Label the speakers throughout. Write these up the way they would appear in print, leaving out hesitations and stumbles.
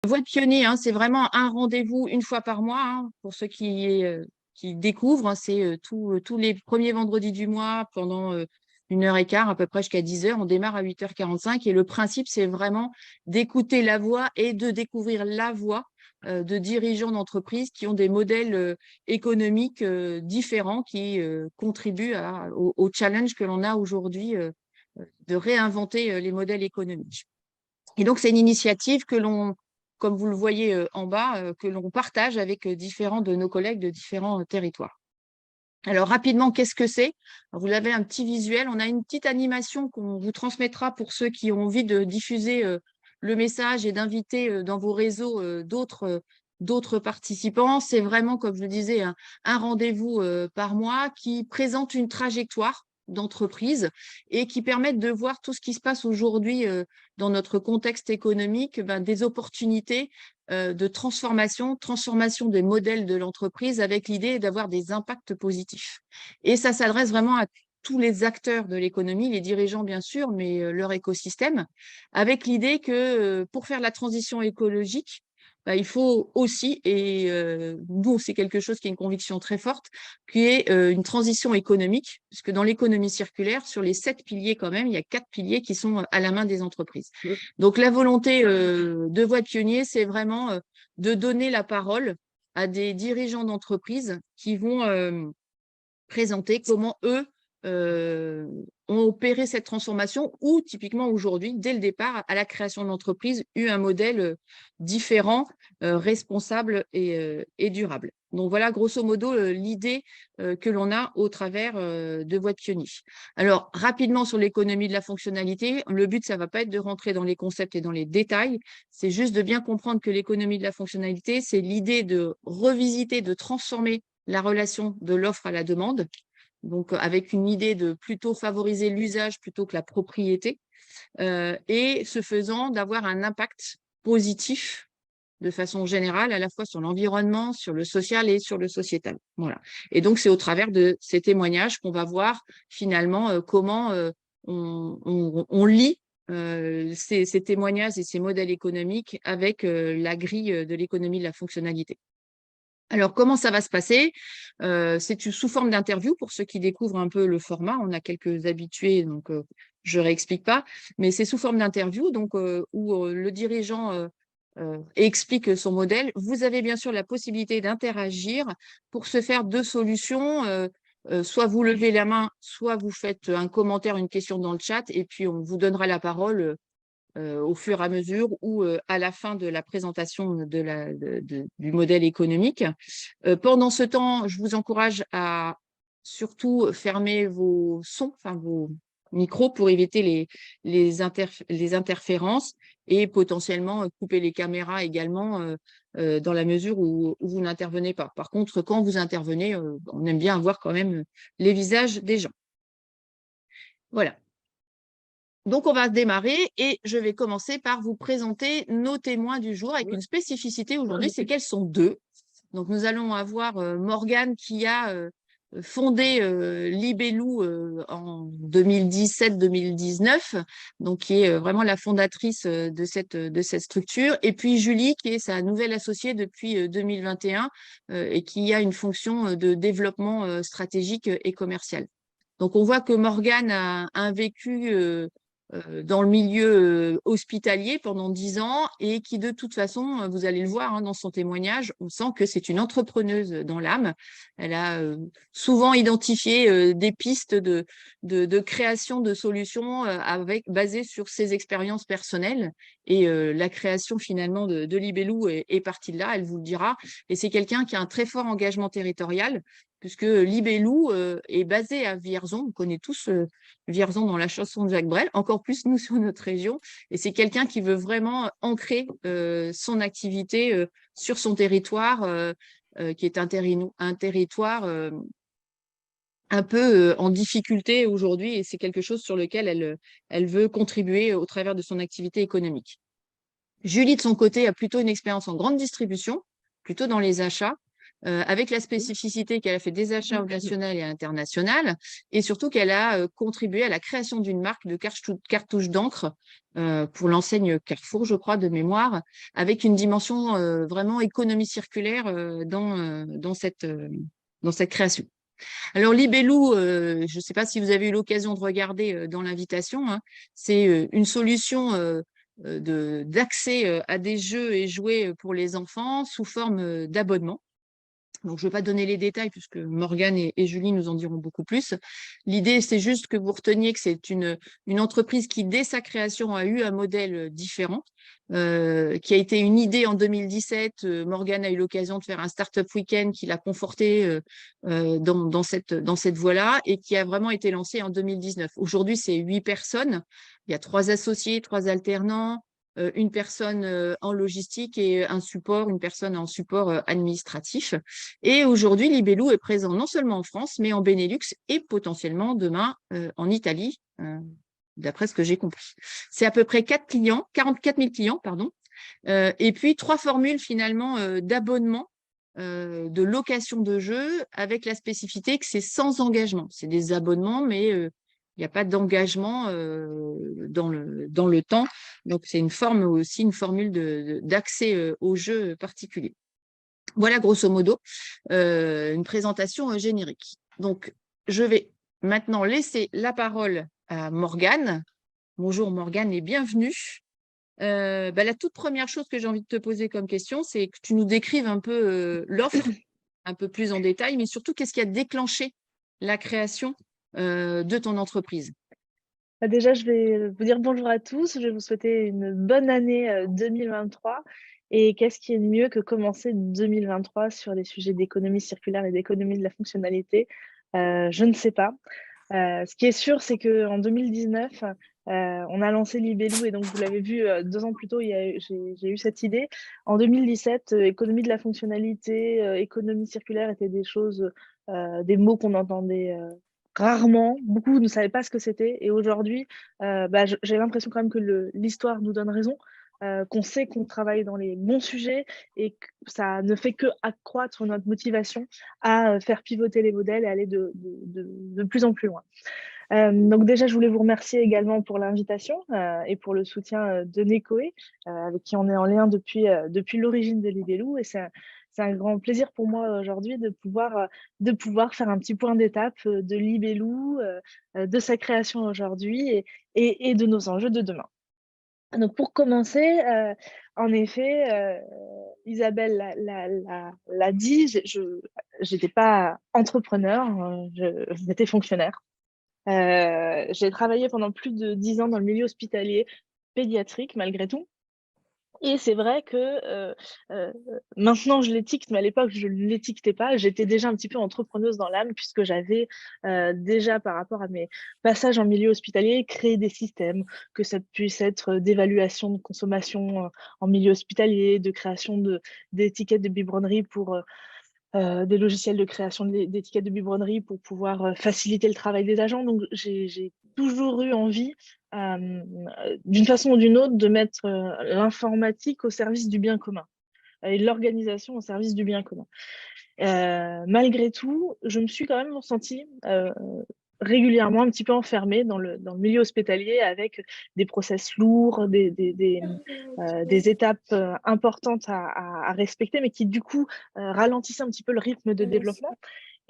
Speaker 1: Voie de pionnier, hein, c'est vraiment un rendez-vous une fois par mois, hein, pour ceux qui découvrent, hein, c'est tous les premiers vendredis du mois pendant 1 h 15 à peu près jusqu'à 10 h. On démarre à 8 h 45 et le principe, c'est vraiment d'écouter la voix et de découvrir la voix de dirigeants d'entreprises qui ont des modèles économiques différents qui contribuent au challenge que l'on a aujourd'hui de réinventer les modèles économiques. Et donc, c'est une initiative que l'on, comme vous le voyez en bas, que l'on partage avec différents de nos collègues de différents territoires. Alors, rapidement, qu'est-ce que c'est? Vous avez un petit visuel. On a une petite animation qu'on vous transmettra pour ceux qui ont envie de diffuser le message et d'inviter dans vos réseaux d'autres participants. C'est vraiment, comme je le disais, un rendez-vous par mois qui présente une trajectoire d'entreprise et qui permettent de voir tout ce qui se passe aujourd'hui dans notre contexte économique, des opportunités de transformation des modèles de l'entreprise avec l'idée d'avoir des impacts positifs. Et ça s'adresse vraiment à tous les acteurs de l'économie, les dirigeants bien sûr, mais leur écosystème, avec l'idée que pour faire la transition écologique, il faut aussi, et nous, c'est quelque chose qui est une conviction très forte, qui est une transition économique, puisque dans l'économie circulaire, sur les 7 piliers quand même, il y a 4 piliers qui sont à la main des entreprises. Donc la volonté de Voie de Pionnier, c'est vraiment de donner la parole à des dirigeants d'entreprises qui vont présenter comment eux ont opéré cette transformation ou typiquement aujourd'hui, dès le départ, à la création de l'entreprise, eu un modèle différent, responsable et durable. Donc voilà, grosso modo, l'idée que l'on a au travers de Voie de Pionnier. Alors, rapidement sur l'économie de la fonctionnalité, le but, ça ne va pas être de rentrer dans les concepts et dans les détails, c'est juste de bien comprendre que l'économie de la fonctionnalité, c'est l'idée de revisiter, de transformer la relation de l'offre à la demande, donc avec une idée de plutôt favoriser l'usage plutôt que la propriété, et ce faisant d'avoir un impact positif de façon générale, à la fois sur l'environnement, sur le social et sur le sociétal. Voilà. Et donc, c'est au travers de ces témoignages qu'on va voir finalement comment on lie ces témoignages et ces modèles économiques avec la grille de l'économie de la fonctionnalité. Alors, comment ça va se passer? C'est sous forme d'interview pour ceux qui découvrent un peu le format. On a quelques habitués, donc je ne réexplique pas. Mais c'est sous forme d'interview, donc où le dirigeant explique son modèle. Vous avez bien sûr la possibilité d'interagir. Pour se faire 2 solutions. Soit vous levez la main, soit vous faites un commentaire, une question dans le chat, et puis on vous donnera la parole au fur et à mesure ou à la fin de la présentation du modèle économique. Pendant ce temps, je vous encourage à surtout fermer vos sons, enfin vos micros pour éviter les interférences et potentiellement couper les caméras également dans la mesure où vous n'intervenez pas. Par contre, quand vous intervenez, on aime bien avoir quand même les visages des gens. Voilà. Donc, on va démarrer et je vais commencer par vous présenter nos témoins du jour avec une spécificité aujourd'hui, c'est qu'elles sont 2. Donc, nous allons avoir Morgane qui a fondé Libellou en 2017-2019, donc qui est vraiment la fondatrice de cette structure. Et puis Julie qui est sa nouvelle associée depuis 2021 et qui a une fonction de développement stratégique et commercial. Donc, on voit que Morgane a un vécu dans le milieu hospitalier pendant 10 ans et qui, de toute façon, vous allez le voir hein, dans son témoignage, on sent que c'est une entrepreneuse dans l'âme. Elle a souvent identifié des pistes de création de solutions basées sur ses expériences personnelles. Et la création finalement de Libellou est partie de là, elle vous le dira. Et c'est quelqu'un qui a un très fort engagement territorial, puisque Libellou est basé à Vierzon. On connaît tous Vierzon dans la chanson de Jacques Brel, encore plus nous sur notre région. Et c'est quelqu'un qui veut vraiment ancrer son activité sur son territoire, qui est un territoire un peu en difficulté aujourd'hui. Et c'est quelque chose sur lequel elle veut contribuer au travers de son activité économique. Julie, de son côté, a plutôt une expérience en grande distribution, plutôt dans les achats. avec la spécificité qu'elle a fait des achats au national et à l'international, et surtout qu'elle a contribué à la création d'une marque de cartouches d'encre pour l'enseigne Carrefour, je crois, de mémoire, avec une dimension vraiment économie circulaire dans cette création. Alors, Libellou, je ne sais pas si vous avez eu l'occasion de regarder dans l'invitation, hein, c'est une solution d'accès à des jeux et jouets pour les enfants sous forme d'abonnement. Donc, je ne vais pas donner les détails puisque Morgane et Julie nous en diront beaucoup plus. L'idée, c'est juste que vous reteniez que c'est une entreprise qui, dès sa création, a eu un modèle différent, qui a été une idée en 2017. Morgane a eu l'occasion de faire un Startup Weekend qui l'a conforté dans cette voie-là et qui a vraiment été lancé en 2019. Aujourd'hui, c'est 8 personnes. Il y a 3 associés, 3 alternants, une personne en logistique et une personne en support administratif. Et aujourd'hui, Libellou est présent non seulement en France, mais en Benelux et potentiellement demain en Italie, d'après ce que j'ai compris. C'est à peu près 44 000 clients, pardon, et puis 3 formules finalement d'abonnement, de location de jeux, avec la spécificité que c'est sans engagement. C'est des abonnements, mais il n'y a pas d'engagement dans le temps. Donc, c'est une formule d'accès aux jeux particuliers. Voilà, grosso modo, une présentation générique. Donc, je vais maintenant laisser la parole à Morgane. Bonjour Morgane et bienvenue. La toute première chose que j'ai envie de te poser comme question, c'est que tu nous décrives un peu l'offre, un peu plus en détail, mais surtout, qu'est-ce qui a déclenché la création de ton entreprise?
Speaker 2: Déjà, je vais vous dire bonjour à tous. Je vais vous souhaiter une bonne année 2023. Et qu'est-ce qui est de mieux que commencer 2023 sur les sujets d'économie circulaire et d'économie de la fonctionnalité? Je ne sais pas. Ce qui est sûr, c'est qu'en 2019, on a lancé Libellou et donc vous l'avez vu 2 ans plus tôt, j'ai eu cette idée. En 2017, économie de la fonctionnalité, économie circulaire étaient des choses, des mots qu'on entendait rarement. Beaucoup ne savaient pas ce que c'était. Et aujourd'hui, j'ai l'impression quand même que l'histoire nous donne raison. Qu'on sait qu'on travaille dans les bons sujets et que ça ne fait que accroître notre motivation à faire pivoter les modèles et aller de plus en plus loin. Donc déjà, je voulais vous remercier également pour l'invitation et pour le soutien de Necoe, avec qui on est en lien depuis l'origine de Libellou. Et c'est un grand plaisir pour moi aujourd'hui de pouvoir faire un petit point d'étape de Libellou, de sa création aujourd'hui et de nos enjeux de demain. Donc pour commencer, en effet, Isabelle l'a dit, je n'étais pas entrepreneur, j'étais fonctionnaire. J'ai travaillé pendant plus de 10 ans dans le milieu hospitalier pédiatrique malgré tout. Et c'est vrai que maintenant je l'étiquette, mais à l'époque je ne l'étiquetais pas. J'étais déjà un petit peu entrepreneuse dans l'âme puisque j'avais déjà, par rapport à mes passages en milieu hospitalier, créé des systèmes, que ça puisse être d'évaluation de consommation en milieu hospitalier, de création d'étiquettes de biberonnerie pour des logiciels de création d'étiquettes de biberonnerie pour pouvoir faciliter le travail des agents. Donc, j'ai toujours eu envie, d'une façon ou d'une autre, de mettre l'informatique au service du bien commun et l'organisation au service du bien commun. Malgré tout, je me suis quand même sentie régulièrement un petit peu enfermée dans le milieu hospitalier avec des process lourds, des étapes importantes à respecter, mais qui du coup ralentissaient un petit peu le rythme de développement.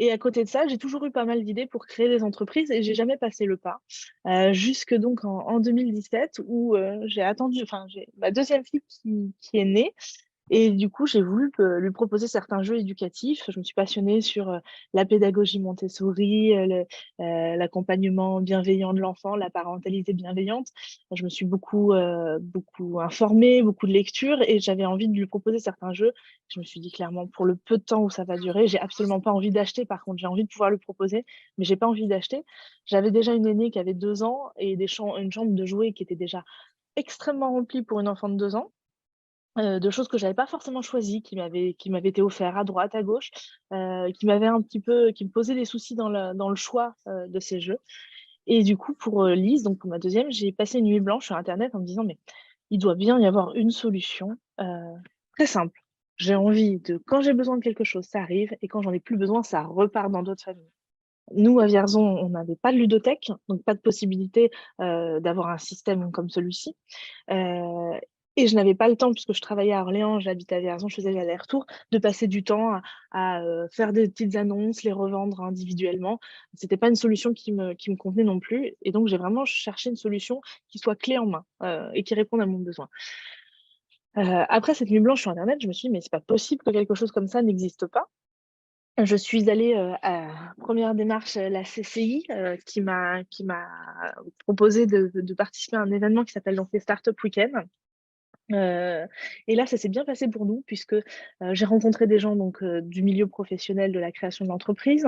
Speaker 2: Et à côté de ça, j'ai toujours eu pas mal d'idées pour créer des entreprises et j'ai jamais passé le pas. Jusque donc en 2017 où j'ai ma deuxième fille qui est née. Et du coup, j'ai voulu lui proposer certains jeux éducatifs. Je me suis passionnée sur la pédagogie Montessori, l'accompagnement bienveillant de l'enfant, la parentalité bienveillante. Je me suis beaucoup informée, beaucoup de lectures et j'avais envie de lui proposer certains jeux. Je me suis dit clairement, pour le peu de temps où ça va durer, j'ai absolument pas envie d'acheter. Par contre, j'ai envie de pouvoir le proposer, mais j'ai pas envie d'acheter. J'avais déjà une aînée qui avait 2 ans et une chambre de jouets qui était déjà extrêmement remplie pour une enfant de 2 ans. De choses que j'avais pas forcément choisies, qui m'avaient été offertes à droite, à gauche, qui me posaient des soucis dans le choix de ces jeux. Et du coup, pour Lise, donc pour ma deuxième, j'ai passé une nuit blanche sur internet en me disant: «Mais il doit bien y avoir une solution très simple, j'ai envie de, quand j'ai besoin de quelque chose, ça arrive, et quand j'en ai plus besoin, ça repart dans d'autres familles. Nous, à Vierzon, on n'avait pas de ludothèque, donc pas de possibilité d'avoir un système comme celui-ci. Euh, et je n'avais pas le temps, puisque je travaillais à Orléans, j'habitais à Vierzon, je faisais l'aller-retour, de passer du temps à faire des petites annonces, les revendre individuellement. C'était pas une solution qui me convenait non plus. Et donc, j'ai vraiment cherché une solution qui soit clé en main et qui réponde à mon besoin. Après cette nuit blanche sur Internet, je me suis dit, mais c'est pas possible que quelque chose comme ça n'existe pas. Je suis allée à première démarche, la CCI, qui m'a proposé de participer à un événement qui s'appelle donc les Startup Weekend. Et là, ça s'est bien passé pour nous, puisque j'ai rencontré des gens donc, du milieu professionnel de la création de l'entreprise.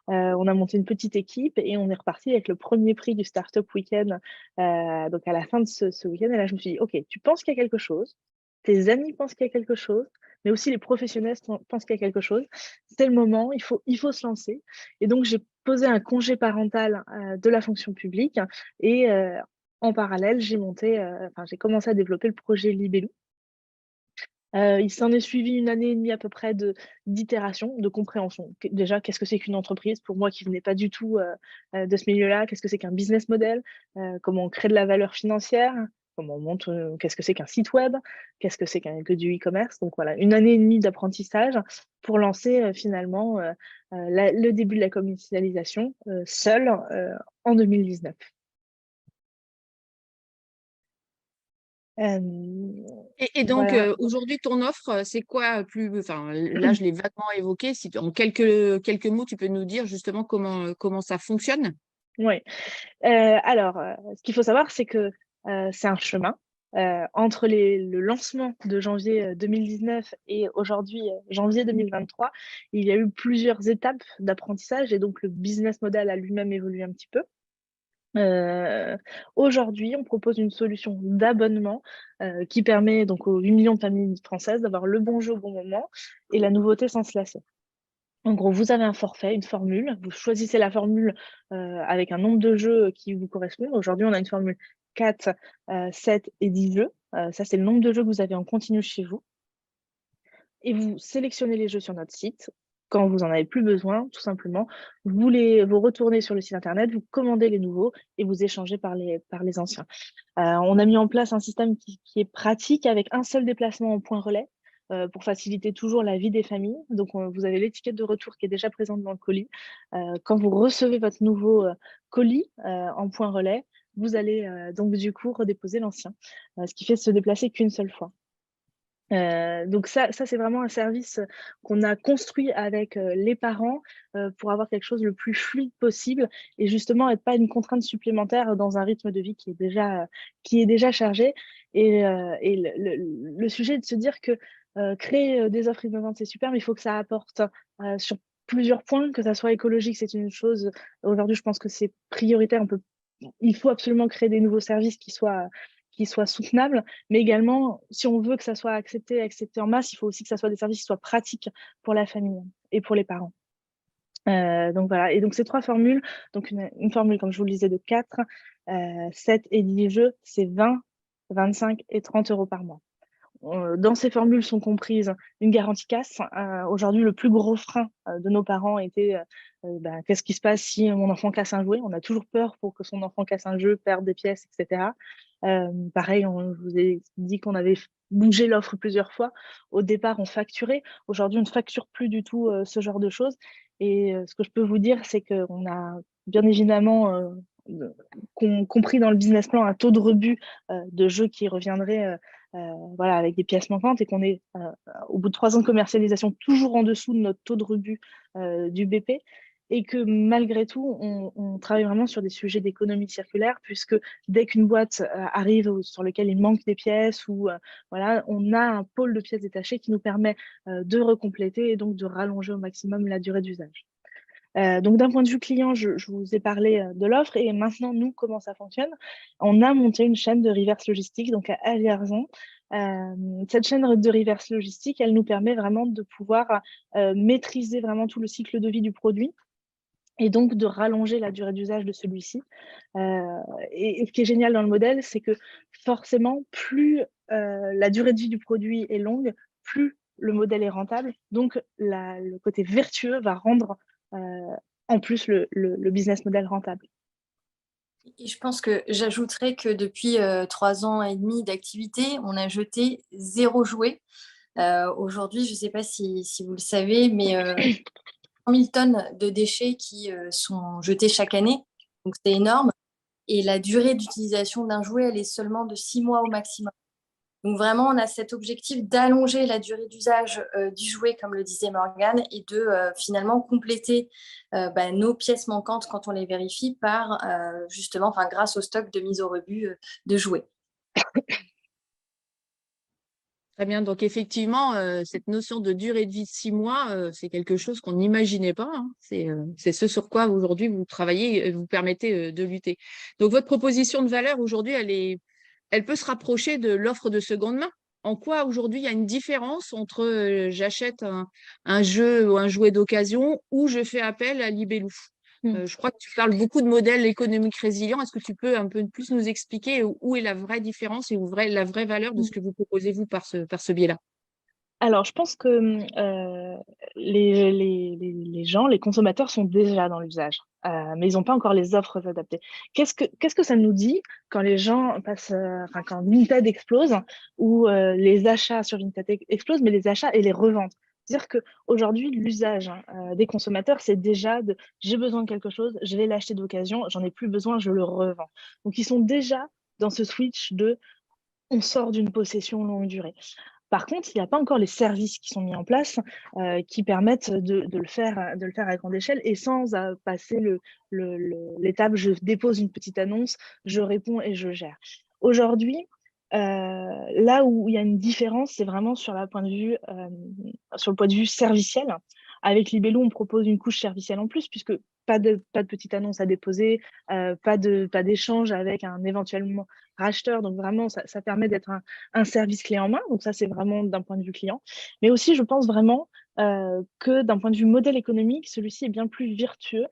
Speaker 2: On a monté une petite équipe et on est reparti avec le premier prix du Startup Weekend donc à la fin de ce week-end. Et là, je me suis dit, OK, tu penses qu'il y a quelque chose, tes amis pensent qu'il y a quelque chose, mais aussi les professionnels pensent qu'il y a quelque chose. C'est le moment, il faut se lancer. Et donc, j'ai posé un congé parental de la fonction publique et en parallèle, j'ai commencé à développer le projet Libellou. Il s'en est suivi une année et demie à peu près d'itération, de compréhension. Déjà, qu'est-ce que c'est qu'une entreprise? Pour moi qui venais pas du tout de ce milieu-là, qu'est-ce que c'est qu'un business model? Comment on crée de la valeur financière? Comment on monte, qu'est-ce que c'est qu'un site web? Qu'est-ce que c'est que du e-commerce? Donc voilà, une année et demie d'apprentissage pour lancer finalement le début de la commercialisation seul en 2019.
Speaker 1: Et donc,
Speaker 2: Voilà.
Speaker 1: aujourd'hui, ton offre, c'est quoi plus, enfin, là, je l'ai vaguement évoqué. Si en quelques mots, tu peux nous dire justement comment ça fonctionne?
Speaker 2: Oui. Alors, ce qu'il faut savoir, c'est que c'est un chemin. Entre le lancement de janvier 2019 et aujourd'hui, janvier 2023, il y a eu plusieurs étapes d'apprentissage et donc le business model a lui-même évolué un petit peu. Aujourd'hui, on propose une solution d'abonnement qui permet donc aux 8 millions de familles françaises d'avoir le bon jeu au bon moment et la nouveauté sans se lasser. En gros, vous avez un forfait, une formule, vous choisissez la formule avec un nombre de jeux qui vous correspond. Aujourd'hui, on a une formule 4, 7 et 10 jeux. Ça, c'est le nombre de jeux que vous avez en continu chez vous. Et vous sélectionnez les jeux sur notre site. Quand vous en avez plus besoin, tout simplement, vous retournez sur le site internet, vous commandez les nouveaux et vous échangez par les anciens. On a mis en place un système qui est pratique avec un seul déplacement en point relais pour faciliter toujours la vie des familles. Donc, vous avez l'étiquette de retour qui est déjà présente dans le colis. Quand vous recevez votre nouveau colis en point relais, vous allez donc du coup redéposer l'ancien, ce qui fait se déplacer qu'une seule fois. Donc ça c'est vraiment un service qu'on a construit avec les parents pour avoir quelque chose le plus fluide possible et justement être pas une contrainte supplémentaire dans un rythme de vie qui est déjà chargé. Et le sujet est de se dire que créer des offres innovantes, c'est super, mais il faut que ça apporte sur plusieurs points, que ça soit écologique, c'est une chose. Aujourd'hui, je pense que c'est prioritaire. Il faut absolument créer des nouveaux services qui soient soutenables, mais également, si on veut que ça soit accepté en masse, il faut aussi que ça soit des services qui soient pratiques pour la famille et pour les parents. Donc voilà, et donc ces trois formules, donc une formule, comme je vous le disais, de 4, 7 et 10 jeux, c'est 20, 25 et 30 euros par mois. Dans ces formules sont comprises une garantie casse. Aujourd'hui, le plus gros frein de nos parents était qu'est-ce qui se passe si mon enfant casse un jouet? On a toujours peur pour que son enfant casse un jeu, perde des pièces, etc. Pareil, je vous ai dit qu'on avait bougé l'offre plusieurs fois. Au départ, on facturait. Aujourd'hui, on ne facture plus du tout ce genre de choses. Et ce que je peux vous dire, c'est qu'on a bien évidemment compris dans le business plan un taux de rebut de jeux qui reviendrait voilà, avec des pièces manquantes et qu'on est, au bout de 3 ans de commercialisation, toujours en dessous de notre taux de rebut du BP. Et que malgré tout, on travaille vraiment sur des sujets d'économie circulaire, puisque dès qu'une boîte arrive sur lequel il manque des pièces, ou voilà, on a un pôle de pièces détachées qui nous permet de recompléter et donc de rallonger au maximum la durée d'usage. Donc d'un point de vue client, je vous ai parlé de l'offre et maintenant, nous, comment ça fonctionne? On a monté une chaîne de reverse logistique, donc à Vierzon. Cette chaîne de reverse logistique, elle nous permet vraiment de pouvoir maîtriser vraiment tout le cycle de vie du produit et donc de rallonger la durée d'usage de celui-ci. Et ce qui est génial dans le modèle, c'est que forcément, plus la durée de vie du produit est longue, plus le modèle est rentable, donc le côté vertueux va rendre en plus le business model rentable.
Speaker 3: Et je pense que j'ajouterais que depuis 3 ans et demi d'activité, on a jeté 0 jouet. Aujourd'hui, je ne sais pas si vous le savez, mais 100 000 tonnes de déchets qui sont jetés chaque année. Donc, c'est énorme. Et la durée d'utilisation d'un jouet, elle est seulement de 6 mois au maximum. Donc, vraiment, on a cet objectif d'allonger la durée d'usage du jouet, comme le disait Morgane, et de finalement compléter nos pièces manquantes quand on les vérifie par justement, grâce au stock de mise au rebut de jouets.
Speaker 1: Très bien. Donc, effectivement, cette notion de durée de vie de 6 mois, c'est quelque chose qu'on n'imaginait pas, hein. C'est ce sur quoi aujourd'hui vous travaillez et vous permettez de lutter. Donc, votre proposition de valeur aujourd'hui, elle peut se rapprocher de l'offre de seconde main. En quoi aujourd'hui il y a une différence entre j'achète un jeu ou un jouet d'occasion ou je fais appel à Libellou? Je crois que tu parles beaucoup de modèles économiques résilients. Est-ce que tu peux un peu plus nous expliquer où est la vraie différence et la vraie valeur de ce que vous proposez, vous, par ce biais-là?
Speaker 2: Alors, je pense que les gens, les consommateurs sont déjà dans l'usage, mais ils n'ont pas encore les offres adaptées. Qu'est-ce que ça nous dit quand les gens passent, quand Vinted explose ou les achats sur Vinted explosent, mais les achats et les reventes? C'est-à-dire qu'aujourd'hui, l'usage des consommateurs, c'est déjà de j'ai besoin de quelque chose, je vais l'acheter d'occasion, j'en ai plus besoin, je le revends. Donc, ils sont déjà dans ce switch de on sort d'une possession longue durée. Par contre, il n'y a pas encore les services qui sont mis en place qui permettent de le faire à grande échelle et sans passer l'étape je dépose une petite annonce, je réponds et je gère. Aujourd'hui, là où il y a une différence, c'est vraiment sur le point de vue serviciel. Avec Libello, on propose une couche servicielle en plus, puisque pas de petite annonce à déposer, pas d'échange avec un éventuellement racheteur. Donc vraiment, ça permet d'être un service clé en main. Donc ça, c'est vraiment d'un point de vue client. Mais aussi, je pense vraiment que d'un point de vue modèle économique, celui-ci est bien plus vertueux,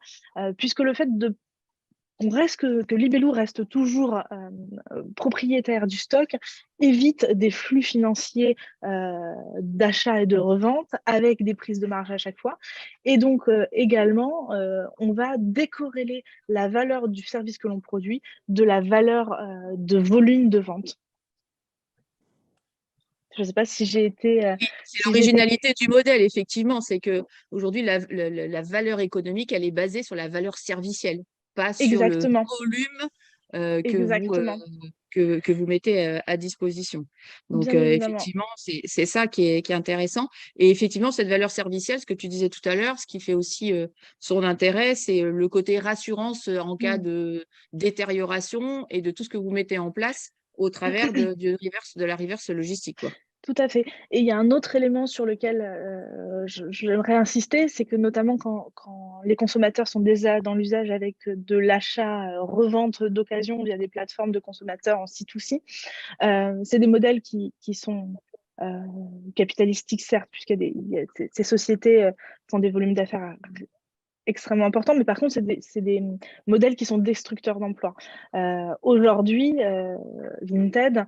Speaker 2: puisque le fait que Libellou reste toujours propriétaire du stock, évite des flux financiers d'achat et de revente avec des prises de marge à chaque fois. Et donc également, on va décorréler la valeur du service que l'on produit de la valeur de volume de vente. Je ne sais pas si j'ai été…
Speaker 1: C'est l'originalité du modèle, effectivement, c'est que aujourd'hui la valeur économique, elle est basée sur la valeur servicielle, pas sur le
Speaker 2: Exactement.
Speaker 1: volume
Speaker 2: Exactement.
Speaker 1: que vous mettez à disposition. Donc,
Speaker 2: Bien évidemment.
Speaker 1: effectivement, c'est ça qui est intéressant. Et effectivement, cette valeur servicielle, ce que tu disais tout à l'heure, ce qui fait aussi son intérêt, c'est le côté rassurance en cas de détérioration et de tout ce que vous mettez en place au travers de la reverse logistique, quoi.
Speaker 2: Tout à fait. Et il y a un autre élément sur lequel j'aimerais insister, c'est que notamment quand les consommateurs sont déjà dans l'usage avec de l'achat, revente d'occasion via des plateformes de consommateurs en C2C, c'est des modèles qui sont capitalistiques, certes, ces sociétés font des volumes d'affaires extrêmement importants, mais par contre, c'est des modèles qui sont destructeurs d'emplois. Aujourd'hui, Vinted,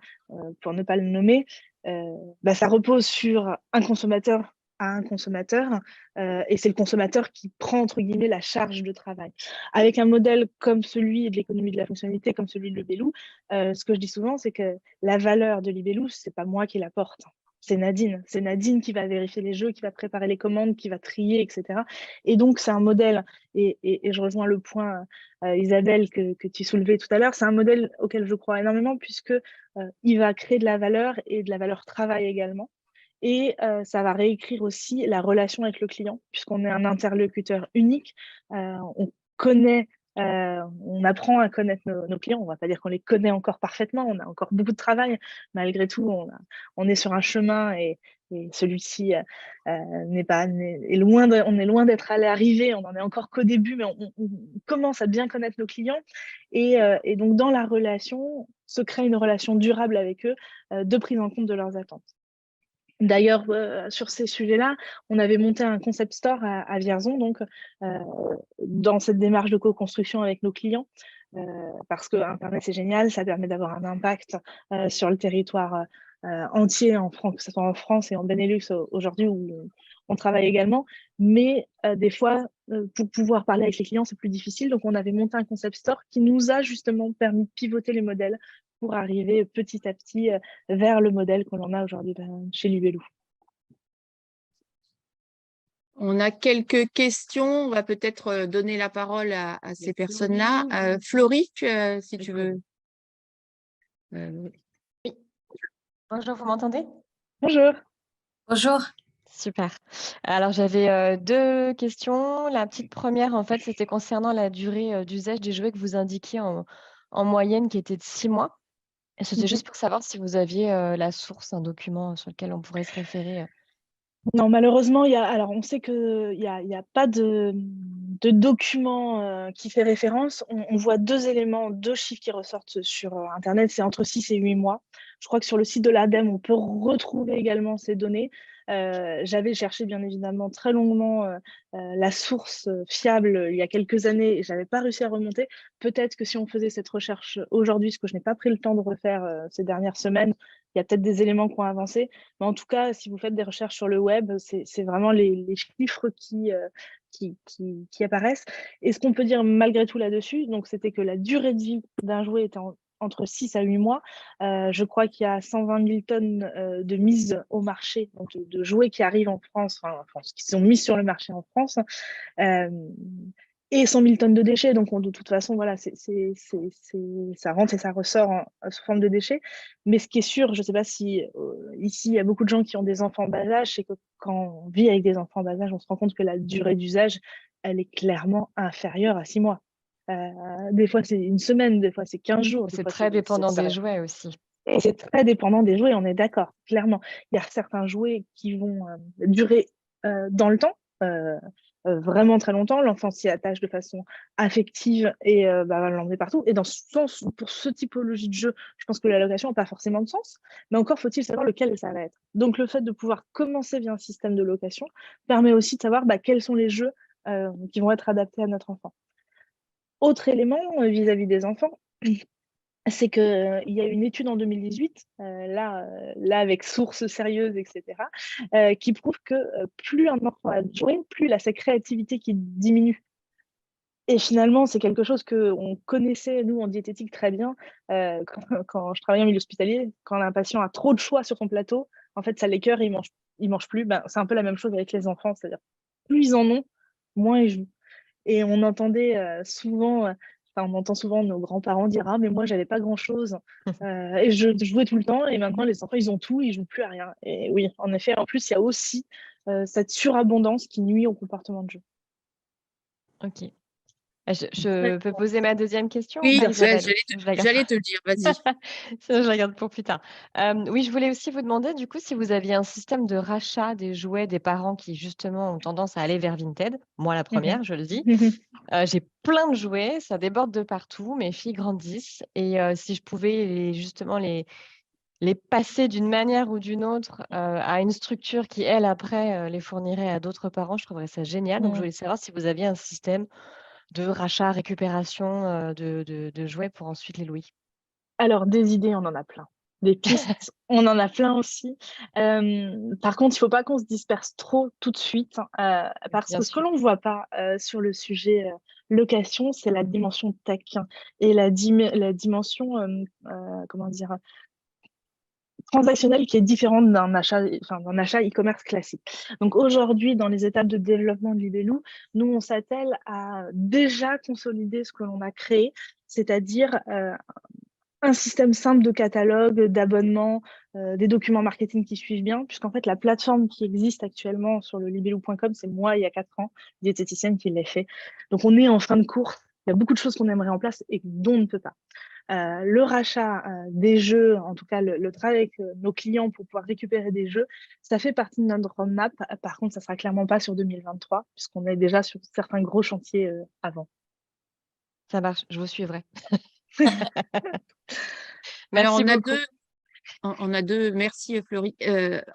Speaker 2: pour ne pas le nommer, ça repose sur un consommateur à un consommateur, et c'est le consommateur qui prend, entre guillemets, la charge de travail. Avec un modèle comme celui de l'économie de la fonctionnalité, comme celui de Libellou, ce que je dis souvent, c'est que la valeur de Libellou, c'est pas moi qui la porte. C'est Nadine. C'est Nadine qui va vérifier les jeux, qui va préparer les commandes, qui va trier, etc. Et donc, c'est un modèle, et je rejoins le point, Isabelle, que tu soulevais tout à l'heure, c'est un modèle auquel je crois énormément, puisque il va créer de la valeur et de la valeur travail également. Et ça va réécrire aussi la relation avec le client, puisqu'on est un interlocuteur unique. On connaît, on apprend à connaître nos clients. On ne va pas dire qu'on les connaît encore parfaitement, on a encore beaucoup de travail. Malgré tout, on est sur un chemin et celui-ci on est loin d'être arrivé, on n'en est encore qu'au début, mais on commence à bien connaître nos clients. Et donc, dans la relation, se crée une relation durable avec eux, de prise en compte de leurs attentes. D'ailleurs, sur ces sujets-là, on avait monté un concept store à Vierzon, donc dans cette démarche de co-construction avec nos clients, parce que Internet, c'est génial, ça permet d'avoir un impact sur le territoire entier en France, que ce soit en France et en Benelux aujourd'hui où on travaille également. Mais des fois, pour pouvoir parler avec les clients, c'est plus difficile. Donc, on avait monté un concept store qui nous a justement permis de pivoter les modèles pour arriver petit à petit vers le modèle que l'on a aujourd'hui chez Libellou.
Speaker 1: On a quelques questions. On va peut-être donner la parole à ces personnes-là. Florie, si tu veux.
Speaker 4: Oui. Bonjour, vous m'entendez?
Speaker 2: Bonjour.
Speaker 3: Bonjour.
Speaker 4: Super. Alors, j'avais 2 questions. La petite première, en fait, c'était concernant la durée d'usage des jouets que vous indiquiez en moyenne, qui était de 6 mois. Et c'était juste pour savoir si vous aviez la source, un document sur lequel on pourrait se référer.
Speaker 2: Non, malheureusement, alors on sait qu'il y a pas de document qui fait référence. On voit 2 éléments, 2 chiffres qui ressortent sur Internet, c'est entre 6 et 8 mois. Je crois que sur le site de l'ADEME, on peut retrouver également ces données. J'avais cherché bien évidemment très longuement la source fiable il y a quelques années et j'avais pas réussi à remonter. Peut-être que si on faisait cette recherche aujourd'hui, ce que je n'ai pas pris le temps de refaire ces dernières semaines, il y a peut-être des éléments qui ont avancé. Mais en tout cas, si vous faites des recherches sur le web, c'est vraiment les chiffres qui apparaissent. Et ce qu'on peut dire malgré tout là-dessus, donc c'était que la durée de vie d'un jouet était entre 6 à 8 mois. Je crois qu'il y a 120 000 tonnes de mises au marché, donc de jouets qui arrivent en France, qui sont mis sur le marché en France. Et 100 000 tonnes de déchets. Donc, de toute façon, voilà, ça rentre et ça ressort sous forme de déchets. Mais ce qui est sûr, je ne sais pas si ici, il y a beaucoup de gens qui ont des enfants bas âge, c'est que quand on vit avec des enfants bas âge, on se rend compte que la durée d'usage, elle est clairement inférieure à 6 mois. Des fois, c'est une semaine, des fois, c'est 15 jours.
Speaker 4: C'est très dépendant des jouets aussi.
Speaker 2: Et c'est très dépendant des jouets, on est d'accord, clairement. Il y a certains jouets qui vont durer dans le temps, vraiment très longtemps. L'enfant s'y attache de façon affective et va l'emmener partout. Et dans ce sens, pour ce typologie de jeu, je pense que la location n'a pas forcément de sens. Mais encore faut-il savoir lequel ça va être. Donc le fait de pouvoir commencer via un système de location permet aussi de savoir quels sont les jeux qui vont être adaptés à notre enfant. Autre élément vis-à-vis des enfants, c'est qu'il y a une étude en 2018, là avec sources sérieuses, etc., qui prouve que plus un enfant a joué, plus il a sa créativité qui diminue. Et finalement, c'est quelque chose qu'on connaissait, nous, en diététique, très bien. Quand je travaillais en milieu hospitalier, quand un patient a trop de choix sur son plateau, en fait, ça l'écœure et il mange plus. C'est un peu la même chose avec les enfants, c'est-à-dire plus ils en ont, moins ils jouent. Et on entendait souvent, on entend souvent nos grands-parents dire: «Ah mais moi j'avais pas grand-chose et je jouais tout le temps et maintenant les enfants ils ont tout, ils jouent plus à rien». Et oui, en effet, en plus il y a aussi cette surabondance qui nuit au comportement de jeu.
Speaker 4: OK. Je peux poser ma deuxième question?
Speaker 1: Oui,
Speaker 4: Allez,
Speaker 1: j'allais
Speaker 4: je la garde.
Speaker 1: te le dire, vas-y.
Speaker 4: Ça, je la garde pour plus tard. Oui, je voulais aussi vous demander, du coup, si vous aviez un système de rachat des jouets des parents qui, justement, ont tendance à aller vers Vinted. Moi, la première, je le dis. J'ai plein de jouets, ça déborde de partout, mes filles grandissent et si je pouvais justement les passer d'une manière ou d'une autre, à une structure qui, elle, après, les fournirait à d'autres parents, je trouverais ça génial. Donc je voulais savoir si vous aviez un système de rachat, récupération, de jouets pour ensuite les louer.
Speaker 2: Alors, des idées, on en a plein. Des pistes, on en a plein aussi. Par contre, il ne faut pas qu'on se disperse trop tout de suite, parce
Speaker 4: Bien
Speaker 2: que ce que
Speaker 4: sûr.
Speaker 2: l'on ne voit pas sur le sujet location, c'est la dimension tech et la dimension, comment dire, transactionnelle qui est différente d'un achat e-commerce classique. Donc aujourd'hui, dans les étapes de développement de Libellou, nous, on s'attelle à déjà consolider ce que l'on a créé, c'est-à-dire un système simple de catalogue, d'abonnement, des documents marketing qui suivent bien, puisqu'en fait, la plateforme qui existe actuellement sur le libellou.com, c'est moi, il y a 4 ans, diététicienne, qui l'ai fait. Donc, on est en fin de course. Il y a beaucoup de choses qu'on aimerait en place et dont on ne peut pas. Le rachat des jeux, en tout cas le travail avec nos clients pour pouvoir récupérer des jeux, ça fait partie de notre roadmap. Par contre, ça ne sera clairement pas sur 2023, puisqu'on est déjà sur certains gros chantiers avant.
Speaker 4: Ça marche, je vous suivrai.
Speaker 1: Alors,
Speaker 4: Merci
Speaker 1: on a
Speaker 4: beaucoup.
Speaker 1: On a deux, merci Fleury.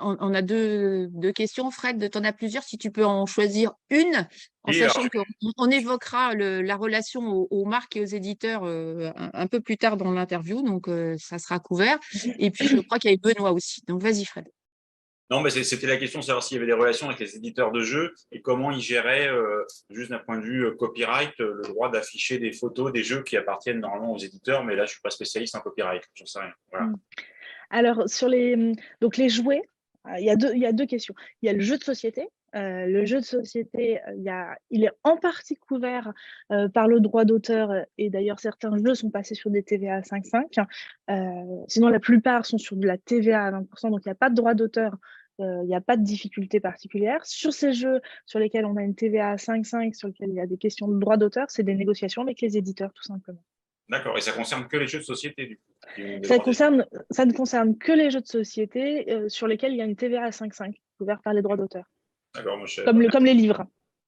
Speaker 1: On a deux questions. Fred, tu en as plusieurs. Si tu peux en choisir une, en
Speaker 5: Et
Speaker 1: sachant qu'on évoquera la relation aux marques et aux éditeurs un peu plus tard dans l'interview. Donc, ça sera couvert. Et puis, je crois qu'il y avait Benoît aussi. Donc, vas-y, Fred.
Speaker 5: non, mais c'était la question de savoir s'il y avait des relations avec les éditeurs de jeux et comment ils géraient, juste d'un point de vue copyright, le droit d'afficher des photos des jeux qui appartiennent normalement aux éditeurs. Mais là, je ne suis pas spécialiste en copyright, j'en sais rien. Voilà.
Speaker 2: Alors, donc les jouets, il y a deux questions. Il y a le jeu de société. Le jeu de société, il est en partie couvert par le droit d'auteur et d'ailleurs certains jeux sont passés sur des TVA 5.5. Sinon, la plupart sont sur de la TVA à 20%, donc il n'y a pas de droit d'auteur, il n'y a pas de difficulté particulière. Sur ces jeux sur lesquels on a une TVA à 5.5, sur lesquels il y a des questions de droit d'auteur, c'est des négociations avec les éditeurs tout simplement.
Speaker 5: D'accord. Et ça concerne que les jeux de société, du coup.
Speaker 2: Ça ne concerne que les jeux de société sur lesquels il y a une TVA à 5.5, couverte par les droits d'auteur.
Speaker 5: D'accord, moi,
Speaker 2: Comme les livres.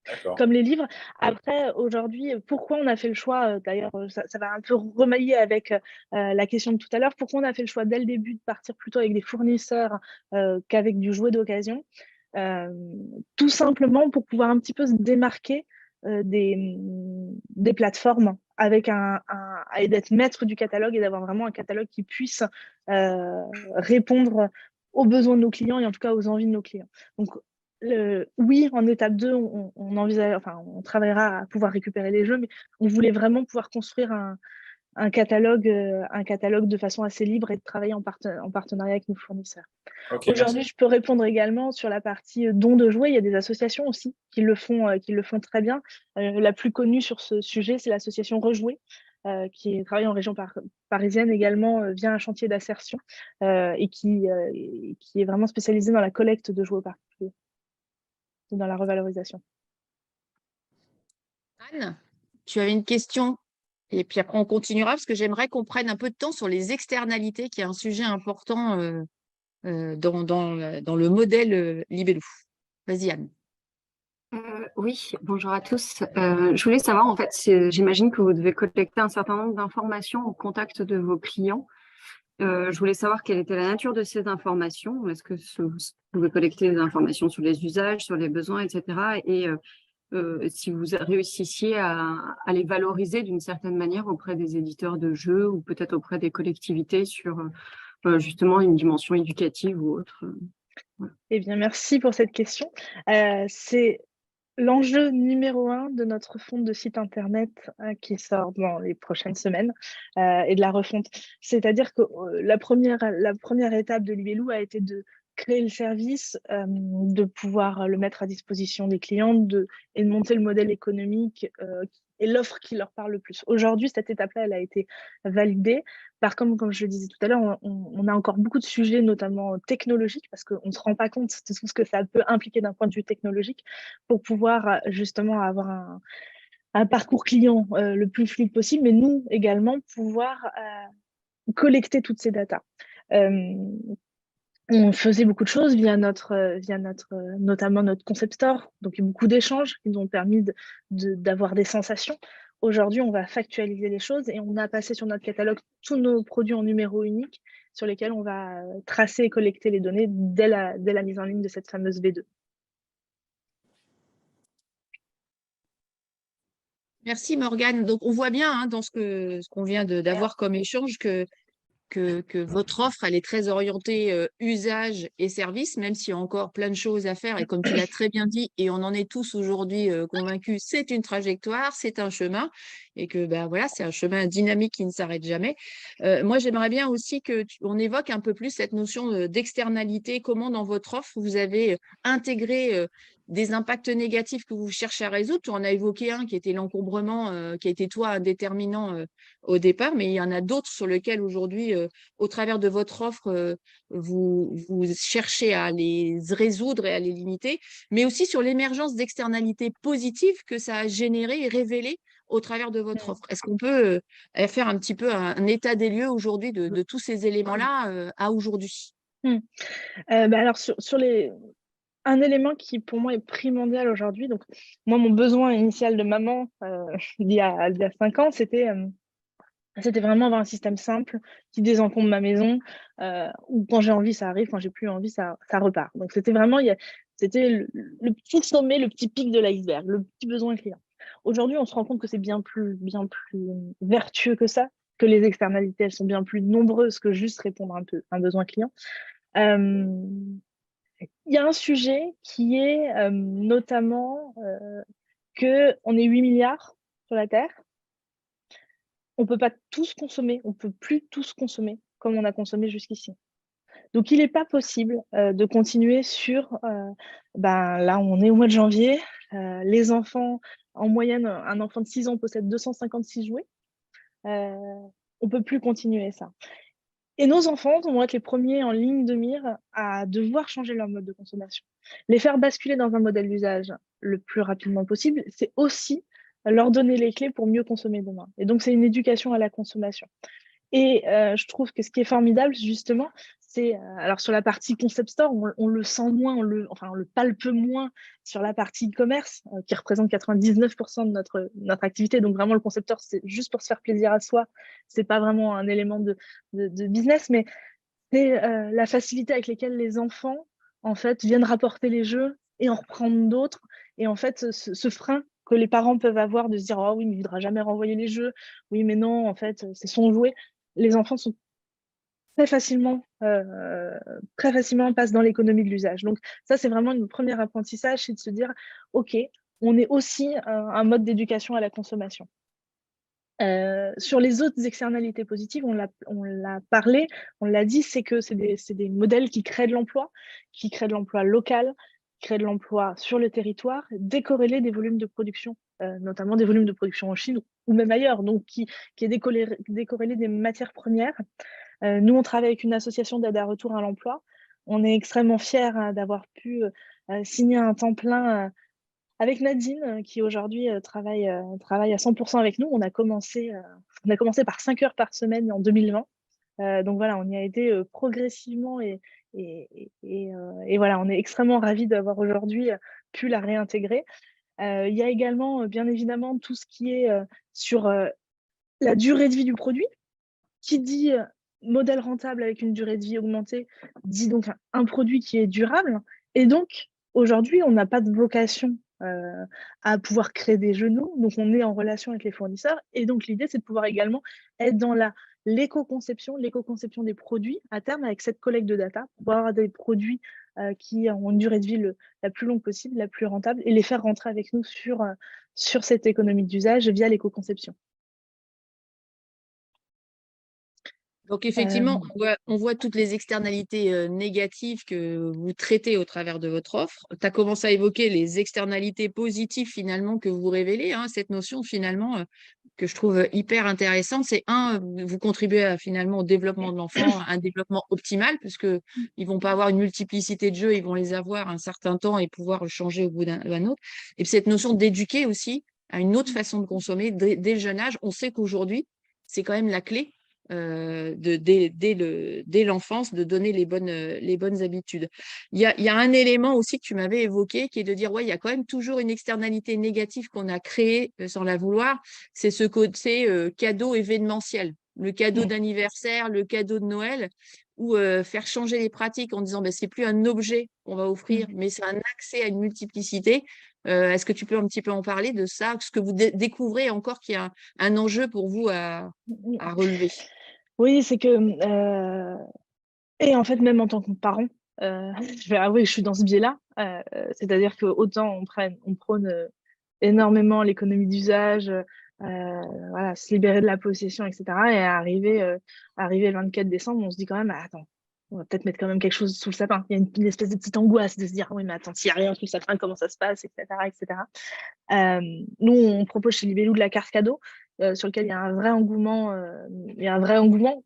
Speaker 5: D'accord.
Speaker 2: Comme les livres. Après, aujourd'hui, pourquoi on a fait le choix, d'ailleurs, ça va un peu remailler avec la question de tout à l'heure, pourquoi on a fait le choix dès le début de partir plutôt avec des fournisseurs qu'avec du jouet d'occasion, tout simplement pour pouvoir un petit peu se démarquer des plateformes avec et d'être maître du catalogue et d'avoir vraiment un catalogue qui puisse répondre aux besoins de nos clients et en tout cas aux envies de nos clients. Donc, oui, en étape 2, on envisage, enfin, on travaillera à pouvoir récupérer les jeux, mais on voulait vraiment pouvoir construire un catalogue de façon assez libre et de travailler en partenariat avec nos fournisseurs.
Speaker 5: Okay,
Speaker 2: aujourd'hui, je peux répondre également sur la partie don de jouets. Il y a des associations aussi qui le font très bien. La plus connue sur ce sujet, c'est l'association Rejouer, qui travaille en région parisienne également via un chantier d'assertion et qui est vraiment spécialisée dans la collecte de jouets particuliers et dans la revalorisation.
Speaker 1: Anne, tu avais une question? Et puis après, on continuera parce que j'aimerais qu'on prenne un peu de temps sur les externalités, qui est un sujet important dans le modèle Libellou. Vas-y, Anne.
Speaker 6: Oui, bonjour à tous. Je voulais savoir, en fait, j'imagine que vous devez collecter un certain nombre d'informations au contact de vos clients. Je voulais savoir quelle était la nature de ces informations. Est-ce que vous pouvez collecter des informations sur les usages, sur les besoins, etc. Et si vous réussissiez à les valoriser d'une certaine manière auprès des éditeurs de jeux ou peut-être auprès des collectivités sur justement une dimension éducative ou autre. Voilà.
Speaker 2: Eh bien, merci pour cette question. C'est l'enjeu numéro 1 de notre fonte de site internet qui sort dans les prochaines semaines et de la refonte. C'est-à-dire que la première étape de Libellou a été de créer le service, de pouvoir le mettre à disposition des clients et de monter le modèle économique et l'offre qui leur parle le plus. Aujourd'hui, cette étape-là, elle a été validée. Par contre, comme je le disais tout à l'heure, on a encore beaucoup de sujets, notamment technologiques, parce qu'on ne se rend pas compte de tout ce que ça peut impliquer d'un point de vue technologique pour pouvoir justement avoir un parcours client le plus fluide possible, mais nous également pouvoir collecter toutes ces datas. On faisait beaucoup de choses via notamment notre concept store, donc il y a beaucoup d'échanges qui nous ont permis d'avoir des sensations. Aujourd'hui, on va factualiser les choses et on a passé sur notre catalogue tous nos produits en numéro unique sur lesquels on va tracer et collecter les données dès la mise en ligne de cette fameuse V2.
Speaker 1: Merci Morgane. Donc on voit bien dans ce qu'on vient d'avoir comme échange que votre offre, elle est très orientée usage et service, même s'il y a encore plein de choses à faire. Et comme tu l'as très bien dit, et on en est tous aujourd'hui convaincus, c'est une trajectoire, c'est un chemin, et que voilà, c'est un chemin dynamique qui ne s'arrête jamais. Moi, j'aimerais bien aussi qu'on évoque un peu plus cette notion d'externalité, comment dans votre offre, vous avez intégré des impacts négatifs que vous cherchez à résoudre. Tu en as évoqué un qui était l'encombrement, qui a été toi un déterminant au départ, mais il y en a d'autres sur lesquels aujourd'hui, au travers de votre offre, vous cherchez à les résoudre et à les limiter, mais aussi sur l'émergence d'externalités positives que ça a généré et révélé au travers de votre offre. Est-ce qu'on peut faire un petit peu un état des lieux aujourd'hui de tous ces éléments-là à aujourd'hui?
Speaker 2: Alors, un élément qui pour moi est primordial aujourd'hui, donc moi mon besoin initial de maman il y a 5 ans, c'était C'était vraiment avoir un système simple qui désencombre ma maison, où quand j'ai envie, ça arrive, quand j'ai plus envie, ça repart. Donc c'était vraiment, c'était le petit sommet, le petit pic de l'iceberg, le petit besoin client. Aujourd'hui, on se rend compte que c'est bien plus vertueux que ça, que les externalités, elles sont bien plus nombreuses que juste répondre à un besoin client. Il y a un sujet qui est notamment qu'on est 8 milliards sur la Terre. On ne peut pas tous consommer, on ne peut plus tous consommer comme on a consommé jusqu'ici. Donc, il n'est pas possible de continuer sur, là, on est au mois de janvier, les enfants, en moyenne, un enfant de 6 ans possède 256 jouets. On ne peut plus continuer ça. Et nos enfants vont être les premiers en ligne de mire à devoir changer leur mode de consommation. Les faire basculer dans un modèle d'usage le plus rapidement possible, c'est aussi leur donner les clés pour mieux consommer demain. Et donc, c'est une éducation à la consommation. Et je trouve que ce qui est formidable, justement, c'est, alors sur la partie concept store, on le sent moins, on le palpe moins sur la partie e-commerce, qui représente 99% de notre activité. Donc vraiment, le concept store, c'est juste pour se faire plaisir à soi. C'est pas vraiment un élément de business, mais c'est la facilité avec laquelle les enfants, en fait, viennent rapporter les jeux et en reprendre d'autres. Et en fait, ce frein que les parents peuvent avoir de se dire « Oh oui, mais il ne voudra jamais renvoyer les jeux. Oui, mais non, en fait, c'est son jouet. » Les enfants sont très facilement passent dans l'économie de l'usage. Donc ça, c'est vraiment une première apprentissage, c'est de se dire « Ok, on est aussi un mode d'éducation à la consommation. » Sur les autres externalités positives, on l'a parlé, on l'a dit, c'est que c'est des modèles qui créent de l'emploi local, qui créent de l'emploi sur le territoire, décorrélés des volumes de production, notamment des volumes de production en Chine ou même ailleurs, donc qui est décorrélé des matières premières. Nous, on travaille avec une association d'aide à retour à l'emploi. On est extrêmement fiers d'avoir pu signer un temps plein avec Nadine, qui aujourd'hui travaille à 100% avec nous. On a commencé par 5 heures par semaine en 2020. Donc voilà, on y a été progressivement et voilà, on est extrêmement ravis d'avoir aujourd'hui pu la réintégrer. Il y a également, bien évidemment, tout ce qui est sur la durée de vie du produit. Qui dit modèle rentable avec une durée de vie augmentée, dit donc un produit qui est durable. Et donc, aujourd'hui, on n'a pas de vocation à pouvoir créer des jeux nous, donc on est en relation avec les fournisseurs. Et donc, l'idée, c'est de pouvoir également être dans l'éco-conception des produits à terme avec cette collecte de data, pour avoir des produits qui ont une durée de vie la plus longue possible, la plus rentable, et les faire rentrer avec nous sur cette économie d'usage via l'éco-conception.
Speaker 1: Donc effectivement, on voit toutes les externalités négatives que vous traitez au travers de votre offre. Tu as commencé à évoquer les externalités positives finalement que vous révélez. Cette notion finalement que je trouve hyper intéressante, c'est vous contribuez finalement au développement de l'enfant, un développement optimal, puisque ils vont pas avoir une multiplicité de jeux, ils vont les avoir un certain temps et pouvoir changer au bout d'un autre. Et puis cette notion d'éduquer aussi à une autre façon de consommer dès le jeune âge. On sait qu'aujourd'hui, c'est quand même la clé. Dès l'enfance, de donner les bonnes habitudes. Il y a un élément aussi que tu m'avais évoqué, qui est de dire, ouais, il y a quand même toujours une externalité négative qu'on a créée sans la vouloir, c'est ce côté cadeau événementiel, le cadeau d'anniversaire, le cadeau de Noël, ou faire changer les pratiques en disant, c'est plus un objet qu'on va offrir, mais c'est un accès à une multiplicité. Est-ce que tu peux un petit peu en parler de ça, ce que vous découvrez encore qu'il y a un enjeu pour vous à relever?
Speaker 2: Oui, c'est que, et en fait, même en tant que parent, je vais avouer que je suis dans ce biais-là. C'est-à-dire que autant on prône énormément l'économie d'usage, voilà, se libérer de la possession, etc. Et arriver le 24 décembre, on se dit quand même, attends, on va peut-être mettre quand même quelque chose sous le sapin. Il y a une espèce de petite angoisse de se dire, oui, mais attends, s'il n'y a rien sous le sapin, comment ça se passe, etc. Nous, on propose chez Libellou de la carte cadeau, sur lequel il y a un vrai engouement.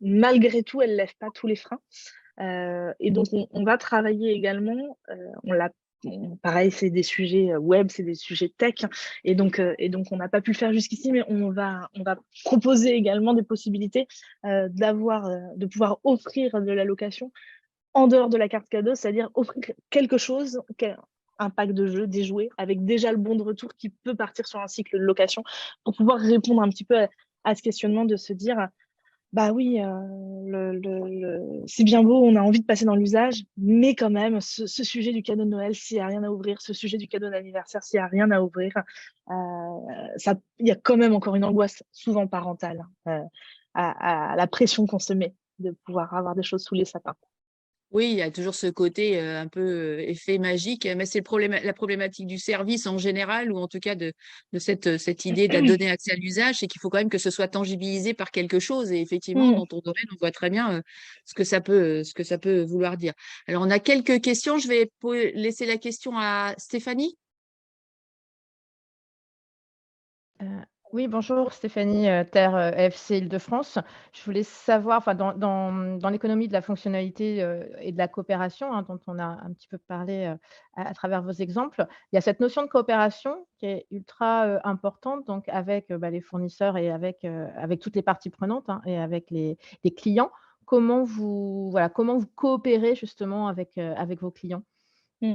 Speaker 2: Malgré tout, elle ne lève pas tous les freins. Et donc, on va travailler également, pareil, c'est des sujets web, c'est des sujets tech, et donc on n'a pas pu le faire jusqu'ici, mais on va proposer également des possibilités de pouvoir offrir de la location en dehors de la carte cadeau, c'est-à-dire offrir quelque chose, un pack de jeux, des jouets, avec déjà le bon de retour qui peut partir sur un cycle de location, pour pouvoir répondre un petit peu à ce questionnement de se dire Bah oui, c'est bien beau, on a envie de passer dans l'usage, mais quand même, ce sujet du cadeau de Noël, s'il n'y a rien à ouvrir, ce sujet du cadeau d'anniversaire, s'il n'y a rien à ouvrir, il y a quand même encore une angoisse, souvent parentale, à la pression qu'on se met de pouvoir avoir des choses sous les sapins.
Speaker 1: Oui, il y a toujours ce côté un peu effet magique, mais c'est la problématique du service en général, ou en tout cas de cette idée de donner accès à l'usage, c'est qu'il faut quand même que ce soit tangibilisé par quelque chose. Et effectivement, dans ton domaine, on voit très bien ce que ça peut vouloir dire. Alors, on a quelques questions. Je vais laisser la question à Stéphanie.
Speaker 7: Oui, bonjour, Stéphanie Terre, AFC Île-de-France. Je voulais savoir, enfin, dans l'économie de la fonctionnalité et de la coopération, hein, dont on a un petit peu parlé à travers vos exemples, il y a cette notion de coopération qui est ultra importante, donc avec les fournisseurs et avec toutes les parties prenantes, hein, et avec les clients. Comment vous coopérez justement avec vos clients?
Speaker 2: Mmh.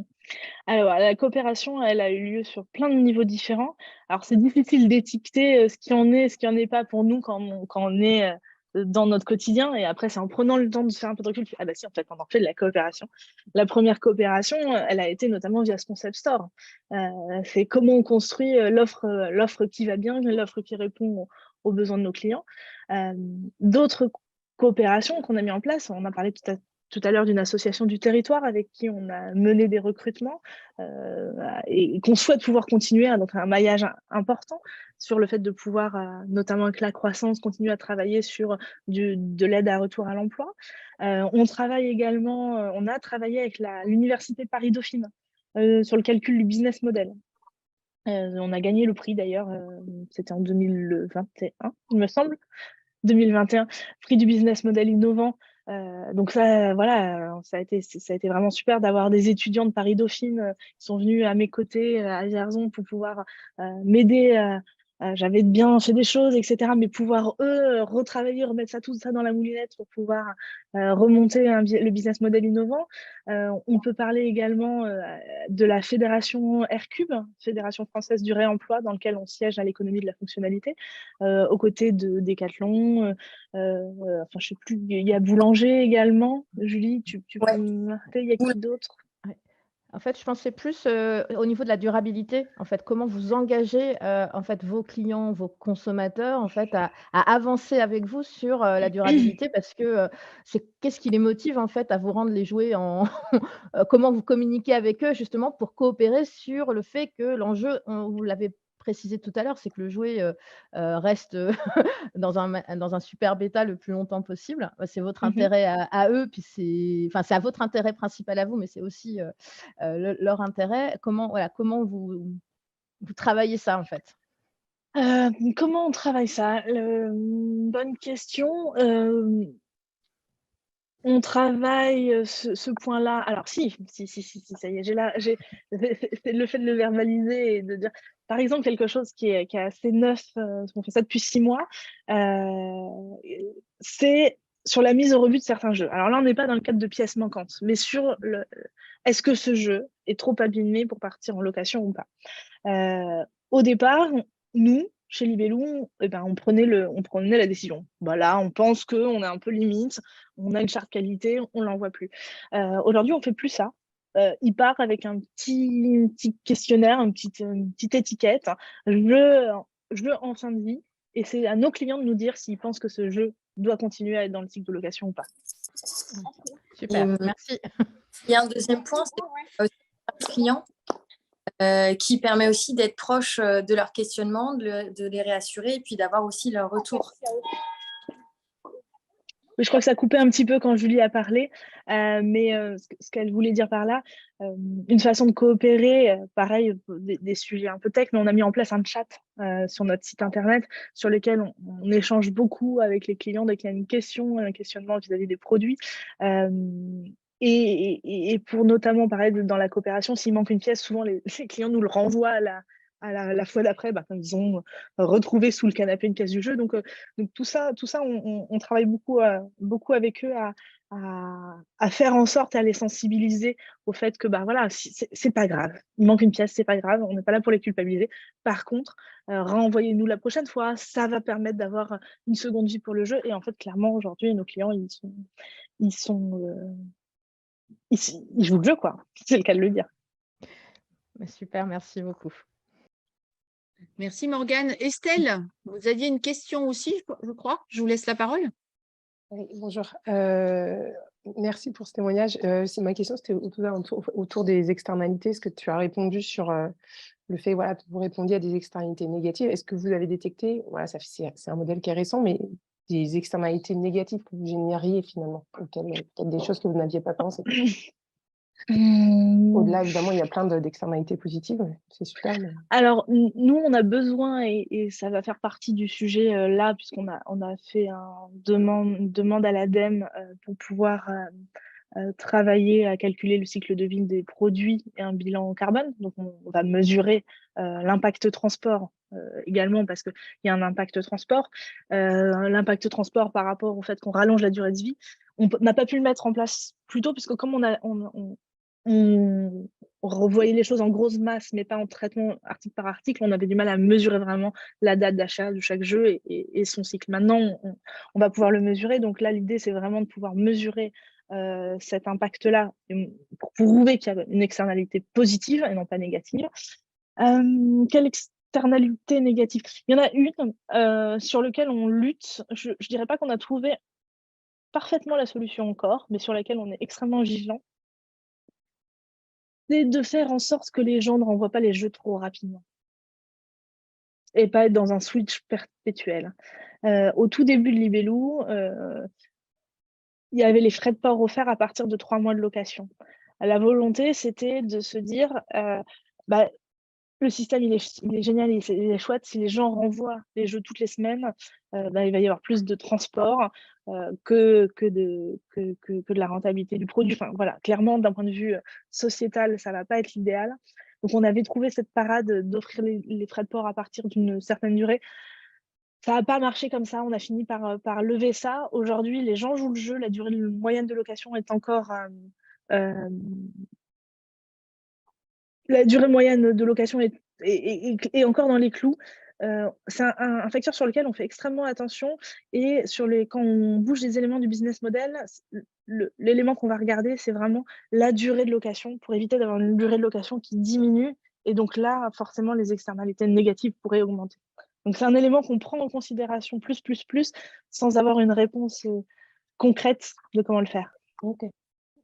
Speaker 2: Alors, la coopération, elle a eu lieu sur plein de niveaux différents. Alors, c'est difficile d'étiqueter, ce qui en est et ce qui en est pas pour nous quand on est, dans notre quotidien, et après, c'est en prenant le temps de faire un peu de recul, tu fais: «Ah bah si, en fait, on en fait de la coopération». La première coopération, elle a été notamment via ce concept store. C'est comment on construit, l'offre qui va bien, l'offre qui répond aux besoins de nos clients. D'autres coopérations qu'on a mis en place, on a parlé tout à l'heure d'une association du territoire avec qui on a mené des recrutements, et qu'on souhaite pouvoir continuer, donc un maillage important sur le fait de pouvoir, notamment avec la croissance, continuer à travailler sur de l'aide à retour à l'emploi. On travaille également, on a travaillé avec l'université Paris-Dauphine, sur le calcul du business model. On a gagné le prix d'ailleurs, c'était en 2021, il me semble. 2021, prix du business model innovant. Donc ça, voilà, ça a été vraiment super d'avoir des étudiants de Paris-Dauphine qui sont venus à mes côtés à Vierzon pour pouvoir m'aider. J'avais bien fait des choses, etc. Mais pouvoir, eux, retravailler, remettre tout ça dans la moulinette pour pouvoir remonter le business model innovant. On peut parler également de la fédération Aircube, Fédération française du réemploi, dans lequel on siège à l'économie de la fonctionnalité, aux côtés de Decathlon. Enfin, je sais plus, il y a Boulanger également. Julie, tu peux
Speaker 3: Ouais.
Speaker 2: me rappeler, il y a qui d'autre?
Speaker 7: En fait, je pensais plus, au niveau de la durabilité. En fait, comment vous engagez, en fait, vos clients, vos consommateurs, en fait, à avancer avec vous sur, la durabilité? Parce que, qu'est-ce qui les motive, en fait, à vous rendre les jouets en comment vous communiquez avec eux, justement, pour coopérer sur le fait que l'enjeu, vous l'avez précisé tout à l'heure, c'est que le jouet, reste, dans un super bêta le plus longtemps possible. C'est votre
Speaker 2: Mmh.
Speaker 7: intérêt à eux, puis c'est à votre intérêt principal à vous, mais c'est aussi, leur intérêt. Comment vous travaillez ça, en fait?
Speaker 2: Comment on travaille ça? Bonne question. On travaille, ce point-là, alors si, ça y est, c'est le fait de le verbaliser et de dire, par exemple, quelque chose qui est assez neuf, on fait ça depuis 6 mois, c'est sur la mise au rebut de certains jeux. Alors là, on n'est pas dans le cadre de pièces manquantes, mais sur est-ce que ce jeu est trop abîmé pour partir en location ou pas? Au départ, nous, chez Libellou, eh ben, on prenait la décision. Bah, là, on pense qu'on est un peu limite, on a une charte qualité, on l'envoie plus. Aujourd'hui, on fait plus ça. Il part avec un petit questionnaire, une petite étiquette. Je veux en fin de vie, et c'est à nos clients de nous dire s'ils pensent que ce jeu doit continuer à être dans le cycle de location ou pas.
Speaker 7: Super,
Speaker 3: Et,
Speaker 7: merci.
Speaker 3: il y a un deuxième point, c'est aussi le client qui permet aussi d'être proche de leur questionnement, de les réassurer et puis d'avoir aussi leur retour.
Speaker 2: Oui, je crois que ça coupait un petit peu quand Julie a parlé, mais ce qu'elle voulait dire par là, une façon de coopérer, pareil, des sujets un peu tech, mais on a mis en place un chat sur notre site internet sur lequel on échange beaucoup avec les clients dès qu'il y a une question, un questionnement vis-à-vis des produits. Et pour notamment, pareil, dans la coopération, s'il manque une pièce, souvent les clients nous le renvoient la fois d'après, quand ils ont retrouvé sous le canapé une pièce du jeu. Donc tout ça, on travaille beaucoup avec eux à faire en sorte, à les sensibiliser au fait que voilà, c'est pas grave. Il manque une pièce, c'est pas grave. On n'est pas là pour les culpabiliser. Par contre, renvoyez-nous la prochaine fois. Ça va permettre d'avoir une seconde vie pour le jeu. Et en fait, clairement, aujourd'hui, nos clients, ils jouent le jeu, quoi. C'est le cas de le dire.
Speaker 7: Super, merci beaucoup.
Speaker 1: Merci Morgane. Estelle, vous aviez une question aussi, je crois. Je vous laisse la parole.
Speaker 8: Oui, bonjour. Merci pour ce témoignage. Ma question, c'était autour des externalités. Est-ce que tu as répondu sur le fait, voilà, que vous répondiez à des externalités négatives? Est-ce que vous avez détecté, voilà, c'est un modèle qui est récent, mais des externalités négatives que vous génériez finalement, peut-être des choses que vous n'aviez pas pensé? Au-delà, évidemment, il y a plein d'externalités positives, c'est super. Mais...
Speaker 2: Alors, nous, on a besoin, et ça va faire partie du sujet là, puisqu'on a fait une demande à l'ADEME pour pouvoir travailler à calculer le cycle de vie des produits et un bilan carbone. Donc, on va mesurer l'impact transport également, parce qu'il y a un impact transport. L'impact transport par rapport au fait qu'on rallonge la durée de vie. On n'a pas pu le mettre en place plus tôt, puisque comme on revoyait les choses en grosse masse, mais pas en traitement article par article, on avait du mal à mesurer vraiment la date d'achat de chaque jeu et son cycle. Maintenant, on va pouvoir le mesurer. Donc là, l'idée, c'est vraiment de pouvoir mesurer cet impact-là pour prouver qu'il y a une externalité positive et non pas négative. Quelle externalité négative? Il y en a une sur laquelle on lutte. Je ne dirais pas qu'on a trouvé parfaitement la solution encore, mais sur laquelle on est extrêmement vigilant. C'est de faire en sorte que les gens ne renvoient pas les jeux trop rapidement et pas être dans un switch perpétuel. Au tout début de Libellou, il y avait les frais de port offerts à partir de 3 mois de location. La volonté, c'était de se dire, le système, il est génial, il est chouette. Si les gens renvoient les jeux toutes les semaines, il va y avoir plus de transport que de la rentabilité du produit. Enfin, voilà, clairement, d'un point de vue sociétal, ça ne va pas être l'idéal. Donc, on avait trouvé cette parade d'offrir les frais de port à partir d'une certaine durée. Ça n'a pas marché comme ça. On a fini par lever ça. Aujourd'hui, les gens jouent le jeu. La durée moyenne de location est encore... la durée moyenne de location est encore dans les clous. C'est un facteur sur lequel on fait extrêmement attention et quand on bouge des éléments du business model, l'élément qu'on va regarder, c'est vraiment la durée de location pour éviter d'avoir une durée de location qui diminue. Et donc là, forcément, les externalités négatives pourraient augmenter. Donc c'est un élément qu'on prend en considération plus, sans avoir une réponse concrète de comment le faire.
Speaker 8: Ok.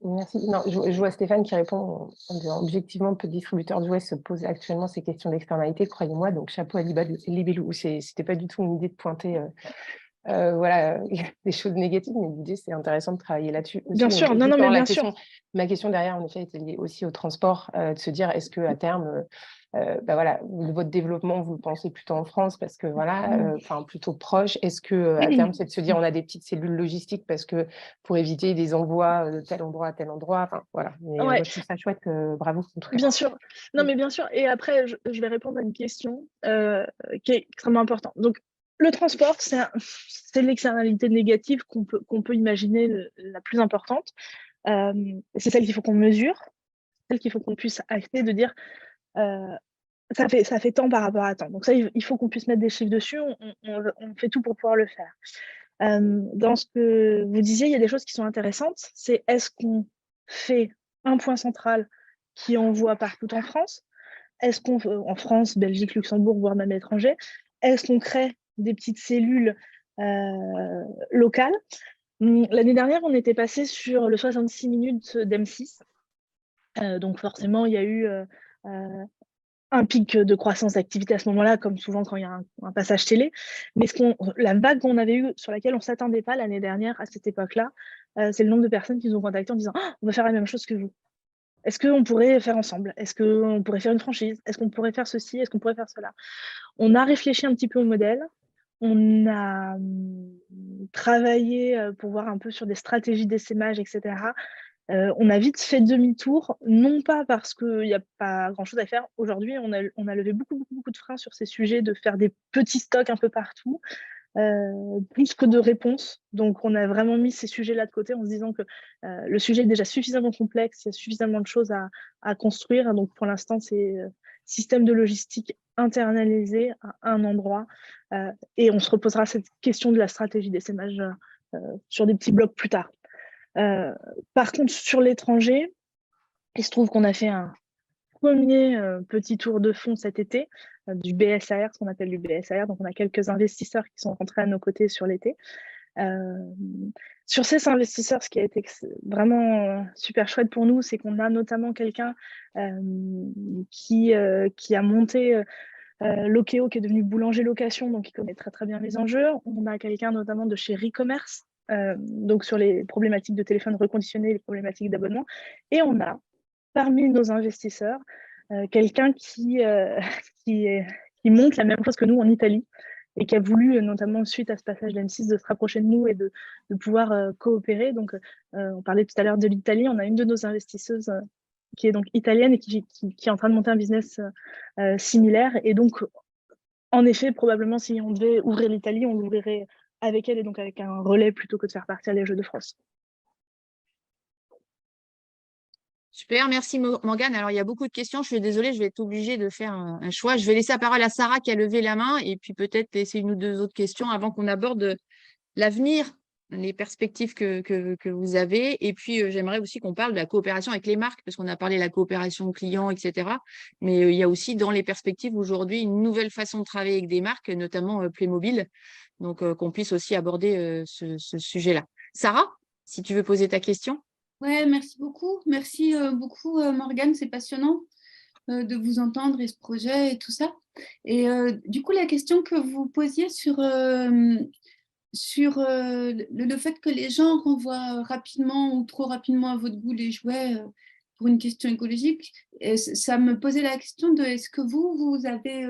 Speaker 8: Merci. Non, je vois Stéphane qui répond en disant objectivement, peu de distributeurs de jouets se posent actuellement ces questions d'externalité, croyez-moi. Donc, chapeau à Libellou. C'était pas du tout une idée de pointer des choses négatives, mais l'idée, c'est intéressant de travailler là-dessus.
Speaker 2: Bien sûr, non, mais bien sûr.
Speaker 8: Ma question derrière, en effet, était liée aussi au transport, de se dire, est-ce qu'à terme, votre développement, vous le pensez plutôt en France parce que plutôt proche. Est-ce que à terme, c'est de se dire on a des petites cellules logistiques parce que pour éviter des envois de tel endroit à tel endroit. Enfin voilà. Mais moi, je trouve ça chouette. Bravo. En tout cas.
Speaker 2: Bien sûr. Non, mais bien sûr. Et après, je vais répondre à une question qui est extrêmement importante. Donc, le transport, c'est l'externalité négative qu'on peut imaginer la plus importante. C'est celle qu'il faut qu'on mesure, celle qu'il faut qu'on puisse acter, de dire ça fait tant par rapport à tant. Donc ça, il faut qu'on puisse mettre des chiffres dessus. On fait tout pour pouvoir le faire. Dans ce que vous disiez, il y a des choses qui sont intéressantes. C'est est-ce qu'on fait un point central qui envoie partout en France? Est-ce qu'on, en France, Belgique, Luxembourg, voire même à l'étranger, est-ce qu'on crée des petites cellules locales? L'année dernière, on était passé sur le 66 minutes d'M6. Donc forcément, il y a eu un pic de croissance d'activité à ce moment-là, comme souvent quand il y a un passage télé. Mais la vague qu'on avait eue, sur laquelle on ne s'attendait pas l'année dernière à cette époque-là, c'est le nombre de personnes qui nous ont contactés en disant on va faire la même chose que vous. Est-ce qu'on pourrait faire ensemble? Est-ce qu'on pourrait faire une franchise? Est-ce qu'on pourrait faire ceci? Est-ce qu'on pourrait faire cela? On a réfléchi un petit peu au modèle. On a travaillé pour voir un peu sur des stratégies d'essaimage, etc. On a vite fait demi-tour, non pas parce qu'il n'y a pas grand-chose à faire. Aujourd'hui, on a levé beaucoup de freins sur ces sujets, de faire des petits stocks un peu partout, plus que de réponses. Donc, on a vraiment mis ces sujets-là de côté en se disant que le sujet est déjà suffisamment complexe, il y a suffisamment de choses à construire. Donc, pour l'instant, c'est système de logistique internalisé à un endroit. Et on se reposera cette question de la stratégie d'essaimage sur des petits blocs plus tard. Par contre, sur l'étranger, il se trouve qu'on a fait un premier petit tour de fond cet été, du BSAR, ce qu'on appelle du BSAR. Donc, on a quelques investisseurs qui sont rentrés à nos côtés sur l'été. Sur ces investisseurs, ce qui a été vraiment super chouette pour nous, c'est qu'on a notamment quelqu'un qui a monté Lokeo, qui est devenu boulanger location, donc il connaît très bien les enjeux. On a quelqu'un notamment de chez Recommerce, donc sur les problématiques de téléphone reconditionné, les problématiques d'abonnement. Et on a, parmi nos investisseurs, quelqu'un qui monte la même chose que nous en Italie et qui a voulu, notamment suite à ce passage d'M6, de se rapprocher de nous et de pouvoir coopérer. Donc, on parlait tout à l'heure de l'Italie. On a une de nos investisseuses qui est donc italienne et qui est en train de monter un business similaire. Et donc, en effet, probablement, si on devait ouvrir l'Italie, on l'ouvrirait avec elle et donc avec un relais plutôt que de faire partir les Jeux de France.
Speaker 1: Super, merci Morgane. Alors, il y a beaucoup de questions. Je suis désolée, je vais être obligée de faire un choix. Je vais laisser la parole à Sarah qui a levé la main et puis peut-être laisser une ou deux autres questions avant qu'on aborde l'avenir, les perspectives que vous avez. Et puis, j'aimerais aussi qu'on parle de la coopération avec les marques, parce qu'on a parlé de la coopération client, etc. Mais il y a aussi dans les perspectives aujourd'hui une nouvelle façon de travailler avec des marques, notamment Playmobil. Donc, qu'on puisse aussi aborder ce sujet-là. Sarah, si tu veux poser ta question.
Speaker 9: Ouais, merci beaucoup. Merci beaucoup, Morgane. C'est passionnant de vous entendre et ce projet et tout ça. Et du coup, la question que vous posiez sur le fait que les gens renvoient rapidement ou trop rapidement à votre goût les jouets pour une question écologique, ça me posait la question de est-ce que vous avez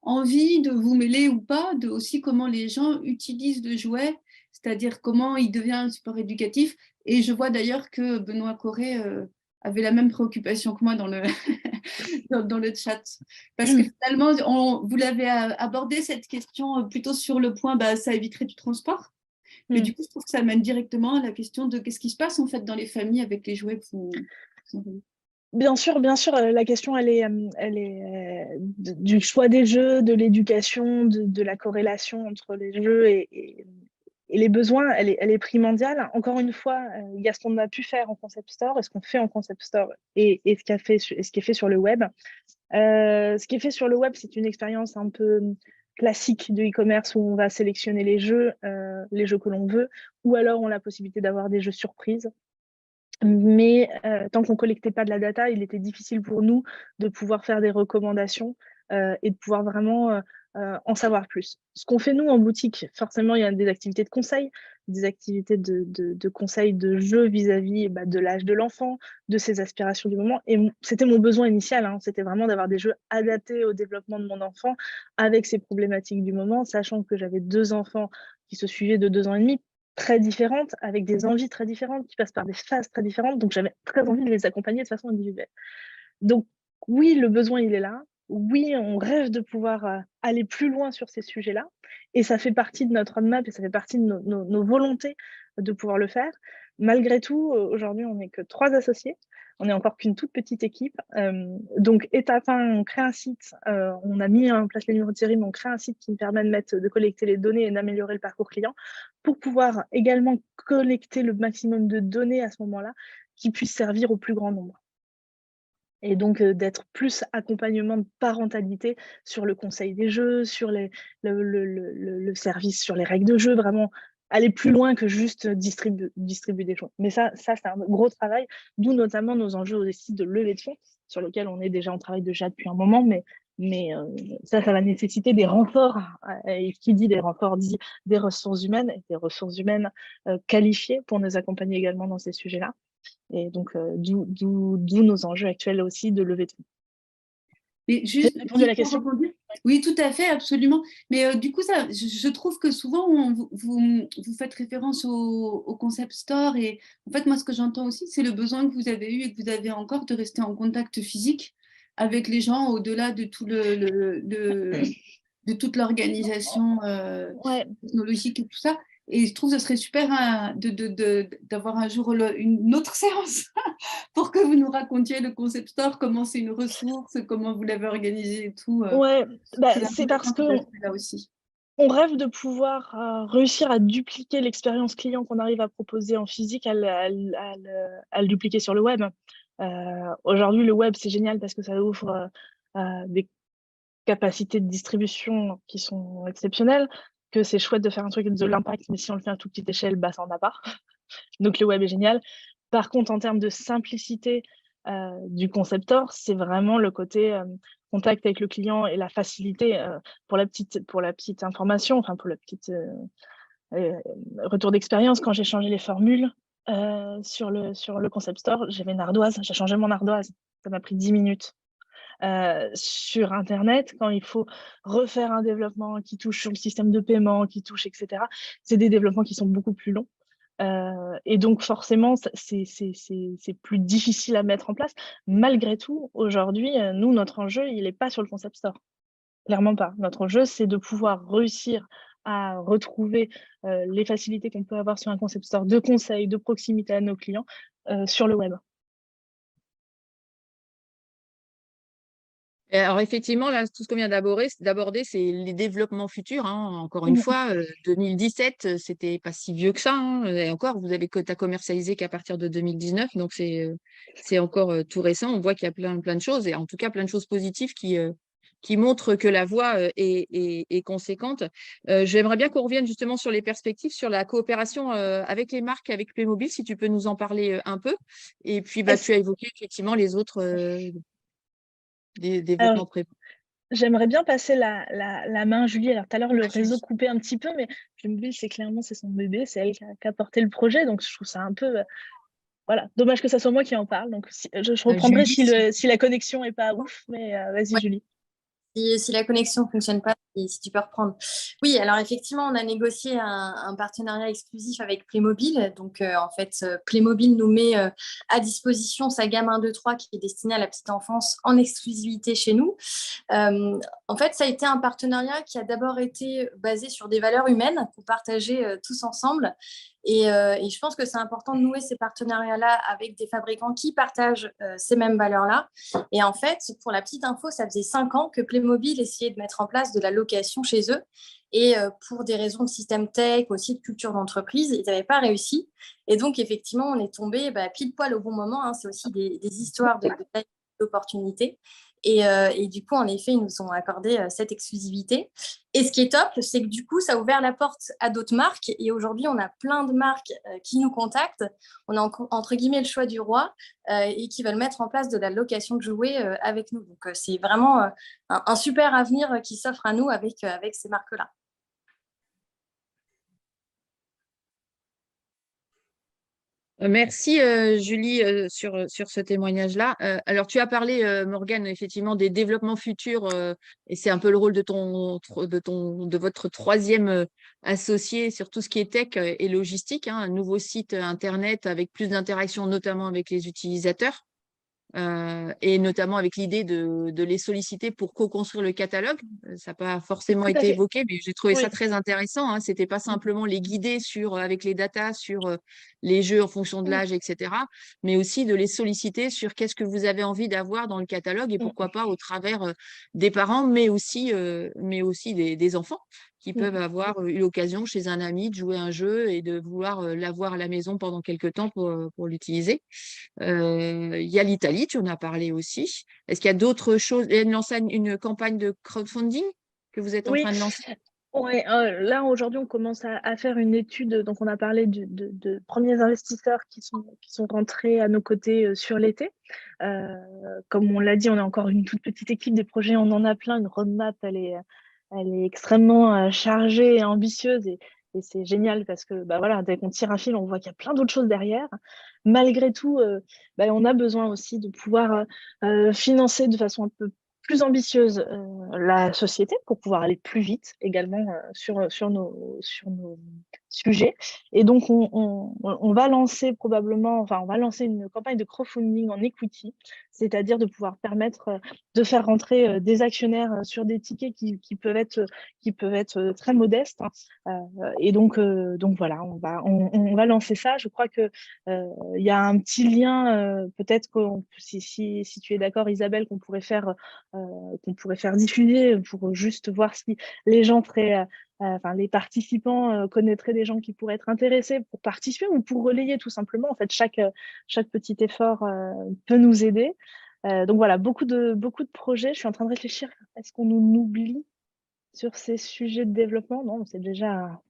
Speaker 9: envie de vous mêler ou pas de aussi comment les gens utilisent le jouet, c'est-à-dire comment il devient un support éducatif. Et je vois d'ailleurs que Benoît Corré avait la même préoccupation que moi dans le, dans le chat. Parce que finalement, vous l'avez abordé cette question plutôt sur le point, ça éviterait du transport. Mais du coup, je trouve que ça mène directement à la question de qu'est-ce qui se passe en fait dans les familles avec les jouets.
Speaker 2: Bien sûr, la question, elle est du choix des jeux, de l'éducation, de la corrélation entre les jeux et les besoins, elle est primordiale. Encore une fois, il y a ce qu'on a pu faire en concept store et ce qu'on fait en concept store et ce qui est fait sur le web. Ce qui est fait sur le web, c'est une expérience un peu classique de e-commerce où on va sélectionner les jeux que l'on veut, ou alors on a la possibilité d'avoir des jeux surprises. Mais tant qu'on ne collectait pas de la data, il était difficile pour nous de pouvoir faire des recommandations et de pouvoir vraiment en savoir plus. Ce qu'on fait nous en boutique, forcément, il y a des activités de conseil, des activités de conseil de jeu vis-à-vis de l'âge de l'enfant, de ses aspirations du moment. Et c'était mon besoin initial, hein, c'était vraiment d'avoir des jeux adaptés au développement de mon enfant avec ses problématiques du moment, sachant que j'avais 2 enfants qui se suivaient de 2 ans et demi, très différentes, avec des envies très différentes, qui passent par des phases très différentes. Donc, j'avais très envie de les accompagner de façon individuelle. Donc, oui, le besoin, il est là. Oui, on rêve de pouvoir aller plus loin sur ces sujets-là. Et ça fait partie de notre roadmap et ça fait partie de nos volontés de pouvoir le faire. Malgré tout, aujourd'hui, on n'est que 3 associés. On n'est encore qu'une toute petite équipe. Donc, étape 1, on crée un site. On a mis en place les numéros de série, mais on crée un site qui me permet de collecter les données et d'améliorer le parcours client pour pouvoir également collecter le maximum de données à ce moment-là qui puissent servir au plus grand nombre. Et donc, d'être plus accompagnement de parentalité sur le conseil des jeux, sur le service, sur les règles de jeu, vraiment aller plus loin que juste distribuer des choses. Mais ça c'est un gros travail, d'où notamment nos enjeux aussi de levée de fonds, sur lesquels on est déjà en travail déjà depuis un moment, mais ça va nécessiter des renforts. Et qui dit des renforts dit des ressources humaines, et des ressources humaines qualifiées pour nous accompagner également dans ces sujets-là. Et donc, d'où nos enjeux actuels aussi de levée de fonds.
Speaker 9: Mais
Speaker 2: J'ai
Speaker 9: juste,
Speaker 2: répondu à la
Speaker 9: juste pour
Speaker 2: question.
Speaker 9: rebondir. Oui, tout à fait, absolument. Mais du coup, ça, je trouve que souvent, vous faites référence au concept store. Et en fait, moi, ce que j'entends aussi, c'est le besoin que vous avez eu et que vous avez encore de rester en contact physique avec les gens au-delà de tout de toute l'organisation
Speaker 2: Ouais,
Speaker 9: technologique et tout ça. Et je trouve que ce serait super hein, d'avoir un jour une autre séance pour que vous nous racontiez le concept store, comment c'est une ressource, comment vous l'avez organisé et tout.
Speaker 2: ouais, bah,
Speaker 9: C'est
Speaker 2: c'est parce
Speaker 9: intéressant
Speaker 2: que
Speaker 9: cet aspect-là aussi.
Speaker 2: on rêve de pouvoir réussir à dupliquer l'expérience client qu'on arrive à proposer en physique, à le dupliquer sur le web. Aujourd'hui, le web, c'est génial parce que ça ouvre des capacités de distribution qui sont exceptionnelles, que c'est chouette de faire un truc de l'impact, mais si on le fait à toute petite échelle, bah, ça en a pas. Donc le web est génial. Par contre, en termes de simplicité du concepteur, c'est vraiment le côté contact avec le client et la facilité. Pour la petite information, enfin pour le petit retour d'expérience, quand j'ai changé les formules sur le concept store, j'avais une ardoise, j'ai changé mon ardoise. Ça m'a pris 10 minutes. Sur Internet, quand il faut refaire un développement qui touche sur le système de paiement, qui touche, etc., c'est des développements qui sont beaucoup plus longs. Et donc forcément, c'est plus difficile à mettre en place. Malgré tout, aujourd'hui, nous, notre enjeu, il n'est pas sur le concept store. Clairement pas. Notre enjeu, c'est de pouvoir réussir à retrouver les facilités qu'on peut avoir sur un concept store de conseil, de proximité à nos clients sur le web.
Speaker 1: Alors effectivement, là, tout ce qu'on vient d'aborder, c'est les développements futurs, hein. Encore une fois, 2017, c'était pas si vieux que ça, hein. Et encore, vous avez t'as commercialisé qu'à partir de 2019, donc c'est encore tout récent. On voit qu'il y a plein de choses, et en tout cas plein de choses positives qui montrent que la voie est conséquente. J'aimerais bien qu'on revienne justement sur les perspectives, sur la coopération avec les marques, avec Playmobil, si tu peux nous en parler un peu. Et puis, bah, tu as évoqué effectivement les autres des
Speaker 2: Alors,
Speaker 1: développements prévus.
Speaker 2: j'aimerais bien passer la main à Julie. Alors, tout à l'heure, le réseau coupait un petit peu, mais Playmobil, c'est son bébé, c'est elle qui a porté le projet. Donc, je trouve ça un peu voilà, dommage que ça soit moi qui en parle. Donc, je reprendrai
Speaker 1: Julie,
Speaker 2: si la connexion n'est pas ouf, mais vas-y,
Speaker 3: Ouais.
Speaker 2: Julie.
Speaker 3: Si la connexion ne fonctionne pas, si tu peux reprendre. Oui, alors effectivement, on a négocié un partenariat exclusif avec Playmobil. Donc, en fait, Playmobil nous met à disposition sa gamme 1, 2, 3 qui est destinée à la petite enfance en exclusivité chez nous. En fait, ça a été un partenariat qui a d'abord été basé sur des valeurs humaines qu'on partageait tous ensemble. Et je pense que c'est important de nouer ces partenariats-là avec des fabricants qui partagent ces mêmes valeurs-là. Et en fait, pour la petite info, ça faisait 5 ans que Playmobil essayait de mettre en place de la location chez eux. Et pour des raisons de système tech, aussi de culture d'entreprise, ils n'avaient pas réussi. Et donc, effectivement, on est tombé pile poil au bon moment, hein. C'est aussi des histoires d'opportunités. Et du coup, en effet, ils nous ont accordé cette exclusivité. Et ce qui est top, c'est que du coup, ça a ouvert la porte à d'autres marques. Et aujourd'hui, on a plein de marques qui nous contactent. On a entre guillemets le choix du roi et qui veulent mettre en place de la location de jouets avec nous. Donc, c'est vraiment un super avenir qui s'offre à nous avec ces marques-là.
Speaker 1: Merci Julie sur ce témoignage-là. Alors tu as parlé Morgane effectivement des développements futurs et c'est un peu le rôle de votre troisième associé sur tout ce qui est tech et logistique, hein, un nouveau site internet avec plus d'interactions notamment avec les utilisateurs. Et notamment avec l'idée de les solliciter pour co-construire le catalogue. Ça n'a pas forcément
Speaker 2: Tout à
Speaker 1: été
Speaker 2: fait.
Speaker 1: évoqué, mais j'ai trouvé ça
Speaker 2: Oui.
Speaker 1: très intéressant, hein. Ce n'était pas simplement les guider avec les datas sur les jeux en fonction de l'âge, etc., mais aussi de les solliciter sur qu'est-ce que vous avez envie d'avoir dans le catalogue et pourquoi pas au travers des parents, mais aussi des enfants qui peuvent avoir eu l'occasion chez un ami de jouer un jeu et de vouloir l'avoir à la maison pendant quelques temps pour l'utiliser. Il y a l'Italie, tu en as parlé aussi. Est-ce qu'il y a d'autres choses? Il y a une campagne de crowdfunding que vous êtes en train de lancer?
Speaker 2: Ouais, là aujourd'hui on commence à faire une étude, donc on a parlé de premiers investisseurs qui sont rentrés à nos côtés sur l'été. Comme on l'a dit, on est encore une toute petite équipe, des projets on en a plein, une roadmap elle est extrêmement chargée et ambitieuse et c'est génial parce que voilà, dès qu'on tire un fil on voit qu'il y a plein d'autres choses derrière. Malgré tout, on a besoin aussi de pouvoir financer de façon un peu plus ambitieuse la société pour pouvoir aller plus vite également sur nos sujets. Et donc, on va lancer probablement, enfin, on va lancer une campagne de crowdfunding en equity, c'est-à-dire de pouvoir permettre de faire rentrer des actionnaires sur des tickets qui peuvent être très modestes. Et donc voilà, on va lancer ça. Je crois que il y a un petit lien, peut-être que si tu es d'accord, Isabelle, qu'on pourrait faire diffuser pour juste voir si les gens les participants connaîtraient des gens qui pourraient être intéressés pour participer ou pour relayer tout simplement. En fait, chaque petit effort peut nous aider. Donc voilà, beaucoup de projets. Je suis en train de réfléchir. Est-ce qu'on nous oublie sur ces sujets de développement? Non, c'est déjà.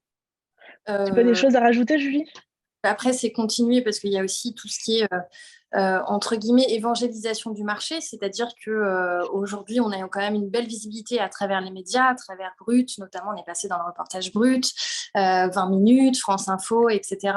Speaker 2: Tu pas des choses à rajouter, Julie?
Speaker 3: Après, c'est continuer parce qu'il y a aussi tout ce qui est entre guillemets évangélisation du marché, c'est-à-dire que aujourd'hui on a quand même une belle visibilité à travers les médias, à travers Brut, notamment on est passé dans le reportage Brut, 20 minutes, France Info, etc.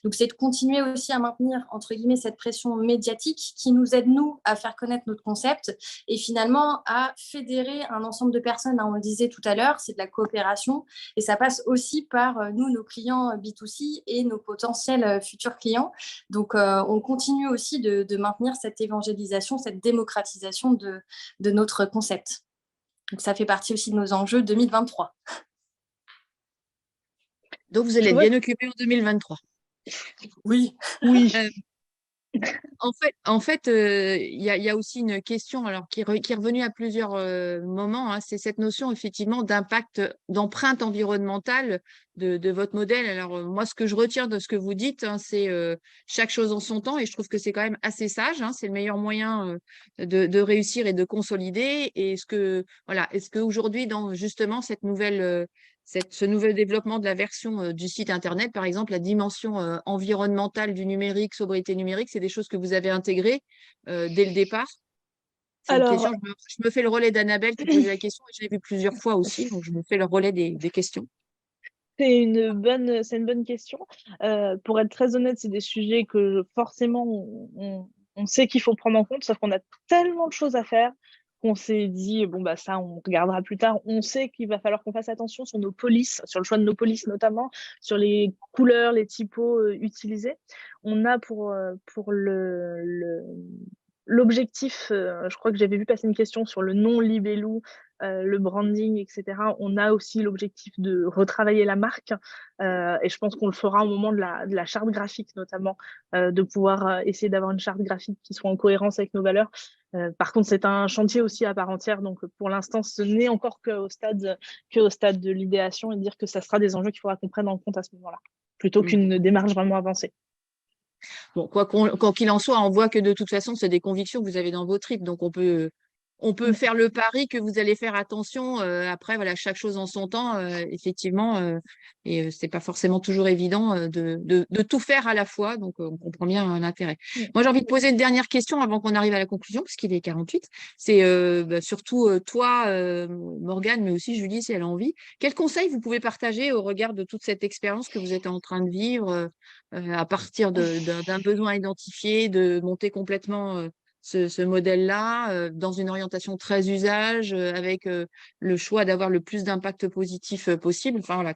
Speaker 3: Donc c'est de continuer aussi à maintenir entre guillemets cette pression médiatique qui nous aide nous à faire connaître notre concept et finalement à fédérer un ensemble de personnes. On le disait tout à l'heure, c'est de la coopération et ça passe aussi par nous, nos clients B2C et nos potentiels futurs clients. Donc on continue aussi de maintenir cette évangélisation, cette démocratisation de notre concept. Donc, ça fait partie aussi de nos enjeux 2023.
Speaker 1: Donc, vous allez être bien occupé en 2023.
Speaker 3: Oui.
Speaker 2: Oui.
Speaker 1: En fait, il y a aussi une question alors, qui est revenue à plusieurs moments. C'est cette notion effectivement d'impact, d'empreinte environnementale de votre modèle. Alors moi, ce que je retiens de ce que vous dites, c'est chaque chose en son temps et je trouve que c'est quand même assez sage. C'est le meilleur moyen de réussir et de consolider. Et est-ce qu'aujourd'hui, dans justement cette nouvelle ce nouvel développement de la version du site Internet, par exemple, la dimension environnementale du numérique, sobriété numérique, c'est des choses que vous avez intégrées dès le départ? C'est une question, je me fais le relais d'Annabelle qui posait la question, et je l'ai vu plusieurs fois aussi, donc je me fais le relais des questions.
Speaker 2: C'est une bonne question. Pour être très honnête, c'est des sujets que forcément on sait qu'il faut prendre en compte, sauf qu'on a tellement de choses à faire qu'on s'est dit, bon, bah, ça, on regardera plus tard. On sait qu'il va falloir qu'on fasse attention sur nos polices, sur le choix de nos polices notamment, sur les couleurs, les typos utilisés. On a pour l'objectif, je crois que j'avais vu passer une question sur le nom Libellou, le branding, etc. On a aussi l'objectif de retravailler la marque et je pense qu'on le fera au moment de la charte graphique notamment, de pouvoir essayer d'avoir une charte graphique qui soit en cohérence avec nos valeurs. Par contre, c'est un chantier aussi à part entière, donc pour l'instant, ce n'est encore qu'au stade de l'idéation et dire que ça sera des enjeux qu'il faudra qu'on prenne en compte à ce moment-là, plutôt qu'une démarche vraiment avancée.
Speaker 1: Bon, quoi qu'il en soit, on voit que de toute façon, c'est des convictions que vous avez dans vos tripes. Donc, on peut faire le pari que vous allez faire attention. Après, voilà, chaque chose en son temps, effectivement. Et c'est pas forcément toujours évident de tout faire à la fois. Donc, on comprend bien l'intérêt. Moi, j'ai envie de poser une dernière question avant qu'on arrive à la conclusion, parce qu'il est 48. C'est surtout toi, Morgane, mais aussi Julie, si elle a envie. Quels conseils vous pouvez partager au regard de toute cette expérience que vous êtes en train de vivre à partir d'un besoin identifié, de monter complètement ce modèle-là dans une orientation très usage, avec le choix d'avoir le plus d'impact positif possible. Enfin, voilà,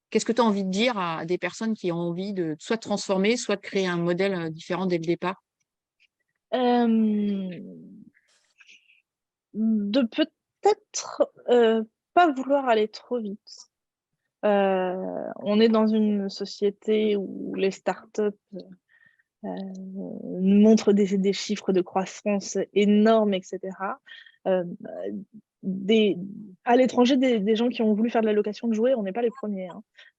Speaker 1: qu'est-ce que tu as envie de dire à des personnes qui ont envie de soit de transformer, soit de créer un modèle différent dès le départ?
Speaker 2: De peut-être pas vouloir aller trop vite. On est dans une société où les startups montrent des chiffres de croissance énormes, etc. À l'étranger, des gens qui ont voulu faire de la location de jouets, on n'est pas les premiers.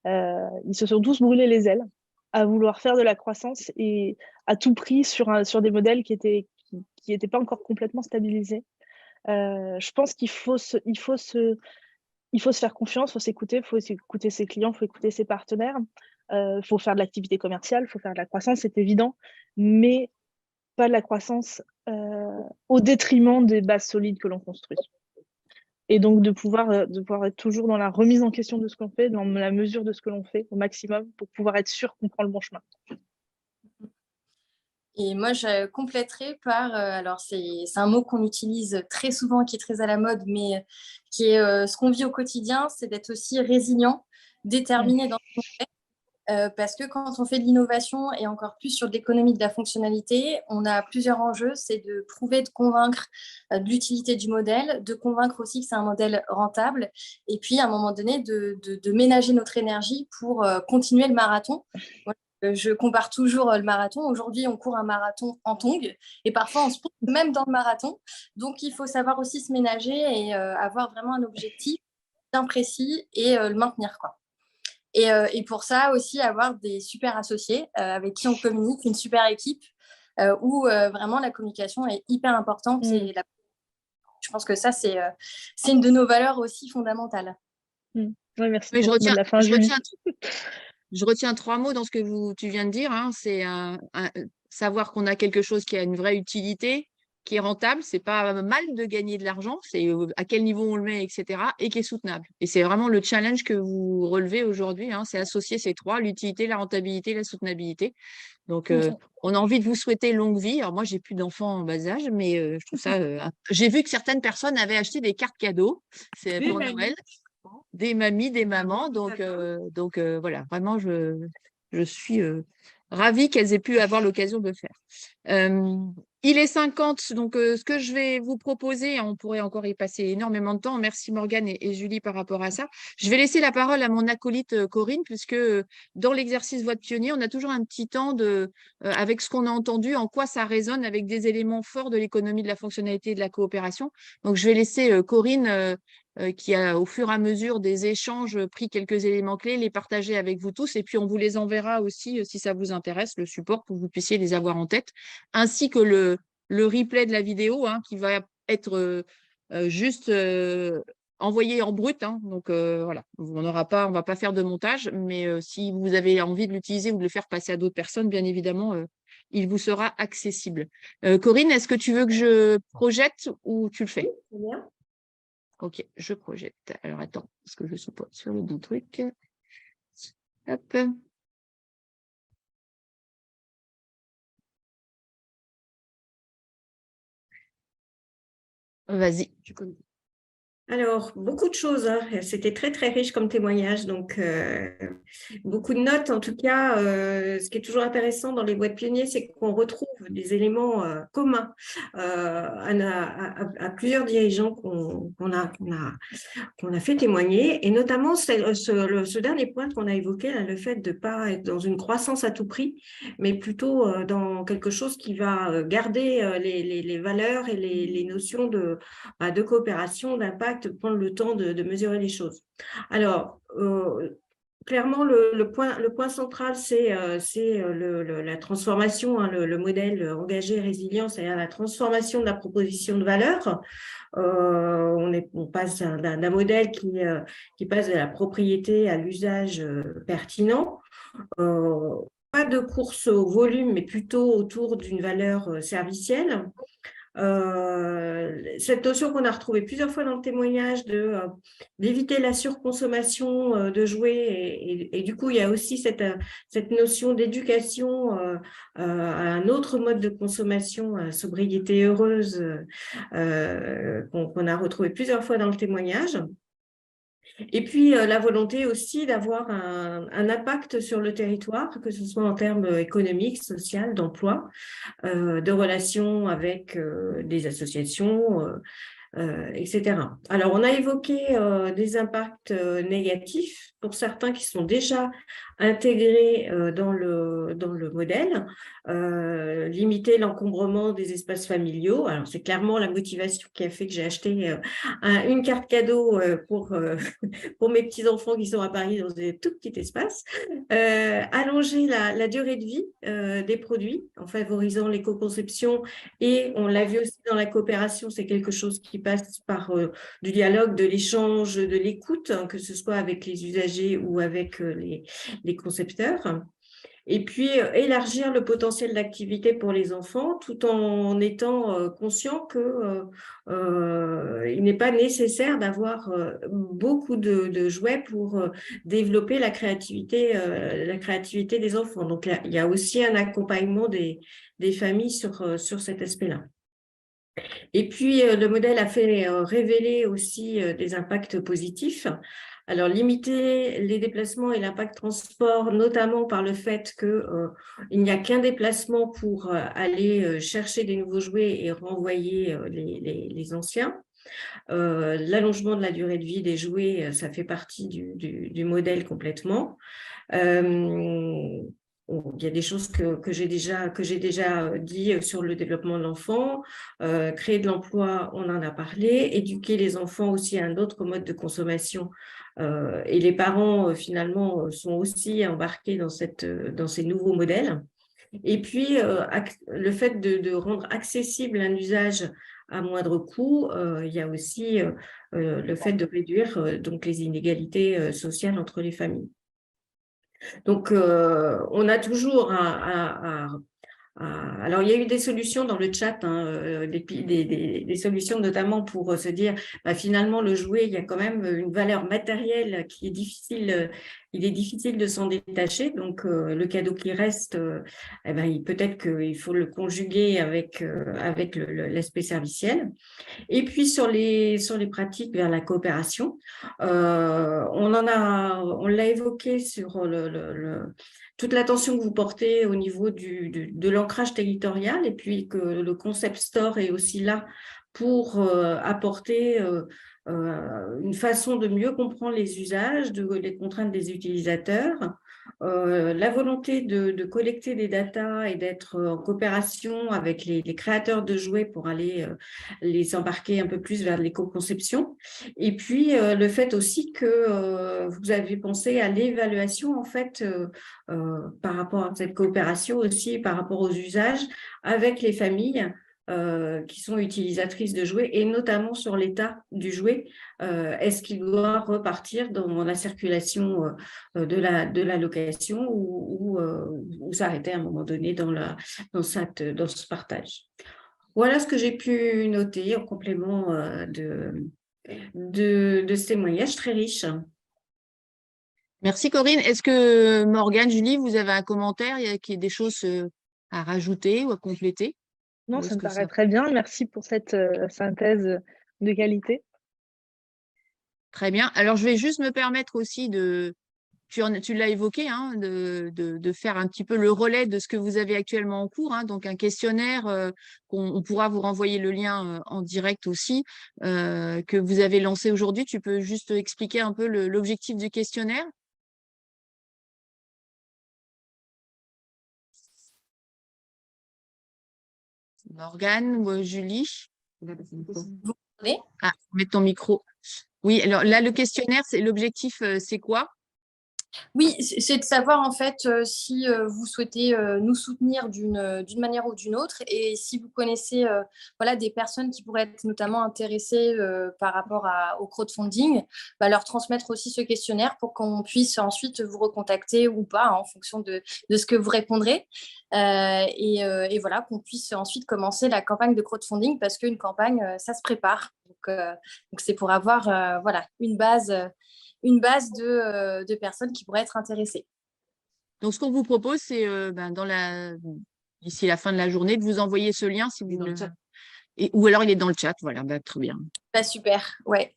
Speaker 2: Ils se sont tous brûlés les ailes à vouloir faire de la croissance et à tout prix sur des modèles qui étaient pas encore complètement stabilisés. Je pense qu'il faut se faire confiance, il faut s'écouter, il faut écouter ses clients, il faut écouter ses partenaires. Il faut faire de l'activité commerciale, il faut faire de la croissance, c'est évident, mais pas de la croissance au détriment des bases solides que l'on construit. Et donc de pouvoir être toujours dans la remise en question de ce qu'on fait, dans la mesure de ce que l'on fait au maximum pour pouvoir être sûr qu'on prend le bon chemin.
Speaker 3: Et moi, je compléterais par, alors c'est un mot qu'on utilise très souvent, qui est très à la mode, mais qui est ce qu'on vit au quotidien, c'est d'être aussi résilient, déterminé dans ce qu'on fait. Parce que quand on fait de l'innovation et encore plus sur de l'économie de la fonctionnalité, on a plusieurs enjeux. C'est de prouver, de convaincre de l'utilité du modèle, de convaincre aussi que c'est un modèle rentable, et puis à un moment donné, de ménager notre énergie pour continuer le marathon. Je compare toujours le marathon. Aujourd'hui, on court un marathon en tongs et parfois on se plonge même dans le marathon. Donc, il faut savoir aussi se ménager et avoir vraiment un objectif bien précis et le maintenir, quoi. Et pour ça aussi, avoir des super associés avec qui on communique, une super équipe où vraiment la communication est hyper importante. Et je pense que ça, c'est une de nos valeurs aussi fondamentales.
Speaker 2: Ouais, merci
Speaker 1: Oui,
Speaker 2: pour le mot de la fin, Julie.
Speaker 1: Je retiens 3 mots dans ce que tu viens de dire. Hein. C'est savoir qu'on a quelque chose qui a une vraie utilité, qui est rentable. C'est pas mal de gagner de l'argent, c'est à quel niveau on le met, etc. Et qui est soutenable. Et c'est vraiment le challenge que vous relevez aujourd'hui. Hein. C'est associer ces 3, l'utilité, la rentabilité, la soutenabilité. Donc, on a envie de vous souhaiter longue vie. Alors, moi, j'ai plus d'enfants en bas âge, mais je trouve ça. J'ai vu que certaines personnes avaient acheté des cartes cadeaux. C'est pour Noël. Des mamies, des mamans. Donc voilà, vraiment, je suis ravie qu'elles aient pu avoir l'occasion de le faire. Il est 50, donc ce que je vais vous proposer, on pourrait encore y passer énormément de temps. Merci Morgane et Julie par rapport à ça. Je vais laisser la parole à mon acolyte Corinne, puisque dans l'exercice Voix de pionnier, on a toujours un petit temps avec ce qu'on a entendu, en quoi ça résonne avec des éléments forts de l'économie de la fonctionnalité et de la coopération. Donc je vais laisser Corinne qui a, au fur et à mesure des échanges, pris quelques éléments clés, les partager avec vous tous. Et puis, on vous les enverra aussi, si ça vous intéresse, le support pour que vous puissiez les avoir en tête, ainsi que le replay de la vidéo qui va être juste envoyé en brut. Donc, voilà, on va pas faire de montage, mais si vous avez envie de l'utiliser ou de le faire passer à d'autres personnes, bien évidemment, il vous sera accessible. Corinne, est-ce que tu veux que je projette ou tu le fais?
Speaker 10: C'est bien.
Speaker 1: Ok, je projette. Alors, attends, parce que je suis pas sur le bon truc. Hop. Vas-y, tu connais.
Speaker 10: Alors, beaucoup de choses. C'était très, très riche comme témoignage. Donc, beaucoup de notes. En tout cas, ce qui est toujours intéressant dans les boîtes pionniers, c'est qu'on retrouve des éléments communs à plusieurs dirigeants qu'on a fait témoigner. Et notamment, ce dernier point qu'on a évoqué, là, le fait de ne pas être dans une croissance à tout prix, mais plutôt dans quelque chose qui va garder les valeurs et les notions de coopération, d'impact, prendre le temps de mesurer les choses. Alors, clairement, le point central, c'est la transformation, le modèle engagé et résilient, c'est-à-dire la transformation de la proposition de valeur. On passe d'un modèle qui passe de la propriété à l'usage pertinent. Pas de course au volume, mais plutôt autour d'une valeur servicielle. Cette notion qu'on a retrouvée plusieurs fois dans le témoignage d'éviter la surconsommation de jouets et du coup il y a aussi cette notion d'éducation à un autre mode de consommation, sobriété heureuse, qu'on a retrouvé plusieurs fois dans le témoignage. Et puis, la volonté aussi d'avoir un impact sur le territoire, que ce soit en termes économiques, sociaux, d'emploi, de relations avec des associations, etc. Alors, on a évoqué des impacts négatifs pour certains qui sont déjà intégrés dans le modèle, limiter l'encombrement des espaces familiaux. Alors, c'est clairement la motivation qui a fait que j'ai acheté une carte cadeau pour mes petits-enfants qui sont à Paris dans des tout petits espaces. Allonger la durée de vie des produits en favorisant l'éco-conception et on l'a vu aussi dans la coopération, c'est quelque chose qui passe par du dialogue, de l'échange, de l'écoute, que ce soit avec les usagers ou avec les concepteurs. Et puis, élargir le potentiel d'activité pour les enfants tout en étant conscient que il n'est pas nécessaire d'avoir beaucoup de jouets pour développer la créativité des enfants. Donc, il y a aussi un accompagnement des familles sur cet aspect-là. Et puis, le modèle a fait révéler aussi des impacts positifs. Alors, limiter les déplacements et l'impact transport, notamment par le fait qu'il n'y a qu'un déplacement pour aller chercher des nouveaux jouets et renvoyer les anciens. L'allongement de la durée de vie des jouets, ça fait partie du modèle complètement. Il y a des choses que j'ai déjà dit sur le développement de l'enfant, créer de l'emploi, on en a parlé, éduquer les enfants aussi à un autre mode de consommation. Et les parents, finalement, sont aussi embarqués dans ces nouveaux modèles. Et puis, le fait de rendre accessible un usage à moindre coût, il y a aussi le fait de réduire donc les inégalités sociales entre les familles. Donc, on a toujours alors, il y a eu des solutions dans le chat, des solutions notamment pour se dire, finalement, le jouet, il y a quand même une valeur matérielle qui est difficile, il est difficile de s'en détacher. Donc, le cadeau qui reste, peut-être qu'il faut le conjuguer avec l'aspect serviciel. Et puis, sur les pratiques vers la coopération, on l'a évoqué sur toute l'attention que vous portez au niveau de l'ancrage territorial, et puis que le concept store est aussi là pour apporter une façon de mieux comprendre les usages, les contraintes des utilisateurs, la volonté de collecter des datas et d'être en coopération avec les créateurs de jouets pour aller les embarquer un peu plus vers l'éco-conception. Et puis, le fait aussi que vous avez pensé à l'évaluation, en fait, par rapport à cette coopération aussi, par rapport aux usages avec les familles qui sont utilisatrices de jouets, et notamment sur l'état du jouet. Est-ce qu'il doit repartir dans la circulation de la location ou s'arrêter à un moment donné dans ce partage? Voilà ce que j'ai pu noter en complément de ce témoignage très riche.
Speaker 1: Merci Corinne. Est-ce que Morgane, Julie, vous avez un commentaire? Il y a des choses à rajouter ou à compléter?
Speaker 2: Non, ça me paraît très bien. Merci pour cette synthèse de qualité.
Speaker 1: Très bien. Alors, je vais juste me permettre aussi tu l'as évoqué, de faire un petit peu le relais de ce que vous avez actuellement en cours. Donc, un questionnaire, on pourra vous renvoyer le lien en direct aussi, que vous avez lancé aujourd'hui. Tu peux juste expliquer un peu l'objectif du questionnaire? Morgane ou Julie?
Speaker 3: Vous m'entendez?
Speaker 1: Ah, mets ton micro. Oui, alors là, le questionnaire, l'objectif, c'est quoi?
Speaker 3: Oui, c'est de savoir en fait si vous souhaitez nous soutenir d'une manière ou d'une autre, et si vous connaissez des personnes qui pourraient être notamment intéressées par rapport au crowdfunding, leur transmettre aussi ce questionnaire pour qu'on puisse ensuite vous recontacter ou pas en fonction de ce que vous répondrez, et voilà, qu'on puisse ensuite commencer la campagne de crowdfunding, parce qu'une campagne, ça se prépare. Donc c'est pour avoir une base de personnes qui pourraient être intéressées.
Speaker 1: Donc, ce qu'on vous propose, c'est d'ici la fin de la journée, de vous envoyer ce lien si vous ou alors il est dans le chat. Voilà, très bien.
Speaker 3: Super, ouais.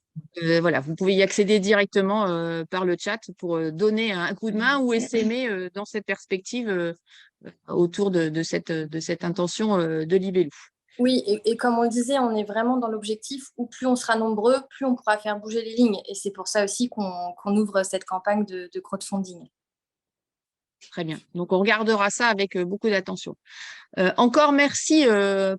Speaker 1: Voilà, vous pouvez y accéder directement par le chat pour donner un coup de main ou essaimer dans cette perspective autour de cette intention de Libellou.
Speaker 3: Oui, et comme on le disait, on est vraiment dans l'objectif où plus on sera nombreux, plus on pourra faire bouger les lignes. Et c'est pour ça aussi qu'on ouvre cette campagne de crowdfunding.
Speaker 1: Très bien. Donc, on regardera ça avec beaucoup d'attention. Encore merci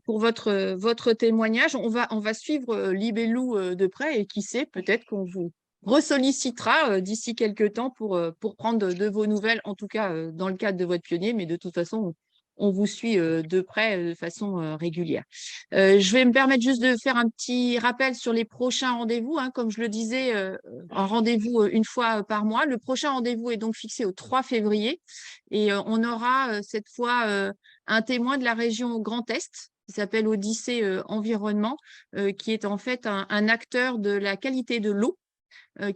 Speaker 1: pour votre témoignage. On va suivre Libellou de près, et qui sait, peut-être qu'on vous ressollicitera d'ici quelques temps pour prendre de vos nouvelles, en tout cas dans le cadre de votre pionnier. Mais de toute façon, on vous suit de près de façon régulière. Je vais me permettre juste de faire un petit rappel sur les prochains rendez-vous. Comme je le disais, un rendez-vous une fois par mois. Le prochain rendez-vous est donc fixé au 3 février et on aura cette fois un témoin de la région Grand Est qui s'appelle Odyssée Environnement, qui est en fait un acteur de la qualité de l'eau,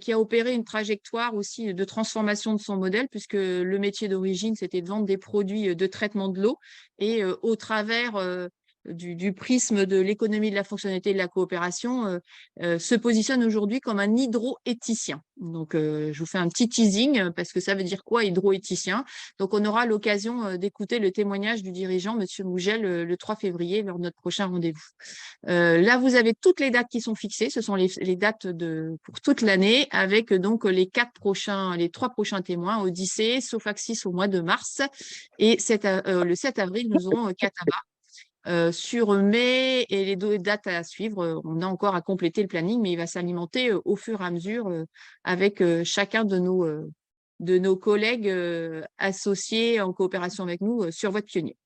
Speaker 1: qui a opéré une trajectoire aussi de transformation de son modèle, puisque le métier d'origine, c'était de vendre des produits de traitement de l'eau. Et au travers du prisme de l'économie de la fonctionnalité et de la coopération, se positionne aujourd'hui comme un hydroéthicien. Donc, je vous fais un petit teasing, parce que ça veut dire quoi, hydroéthicien? Donc, on aura l'occasion d'écouter le témoignage du dirigeant, M. Mougel, le 3 février, lors de notre prochain rendez-vous. Là, vous avez toutes les dates qui sont fixées. Ce sont les dates pour toute l'année, avec donc les 3 prochains témoins, Odyssée, Sofaxis au mois de mars, et le 7 avril, nous aurons Cataba. Sur mai et les 2 dates à suivre, on a encore à compléter le planning, mais il va s'alimenter au fur et à mesure avec chacun de nos collègues associés en coopération avec nous sur Voie de Pionnier.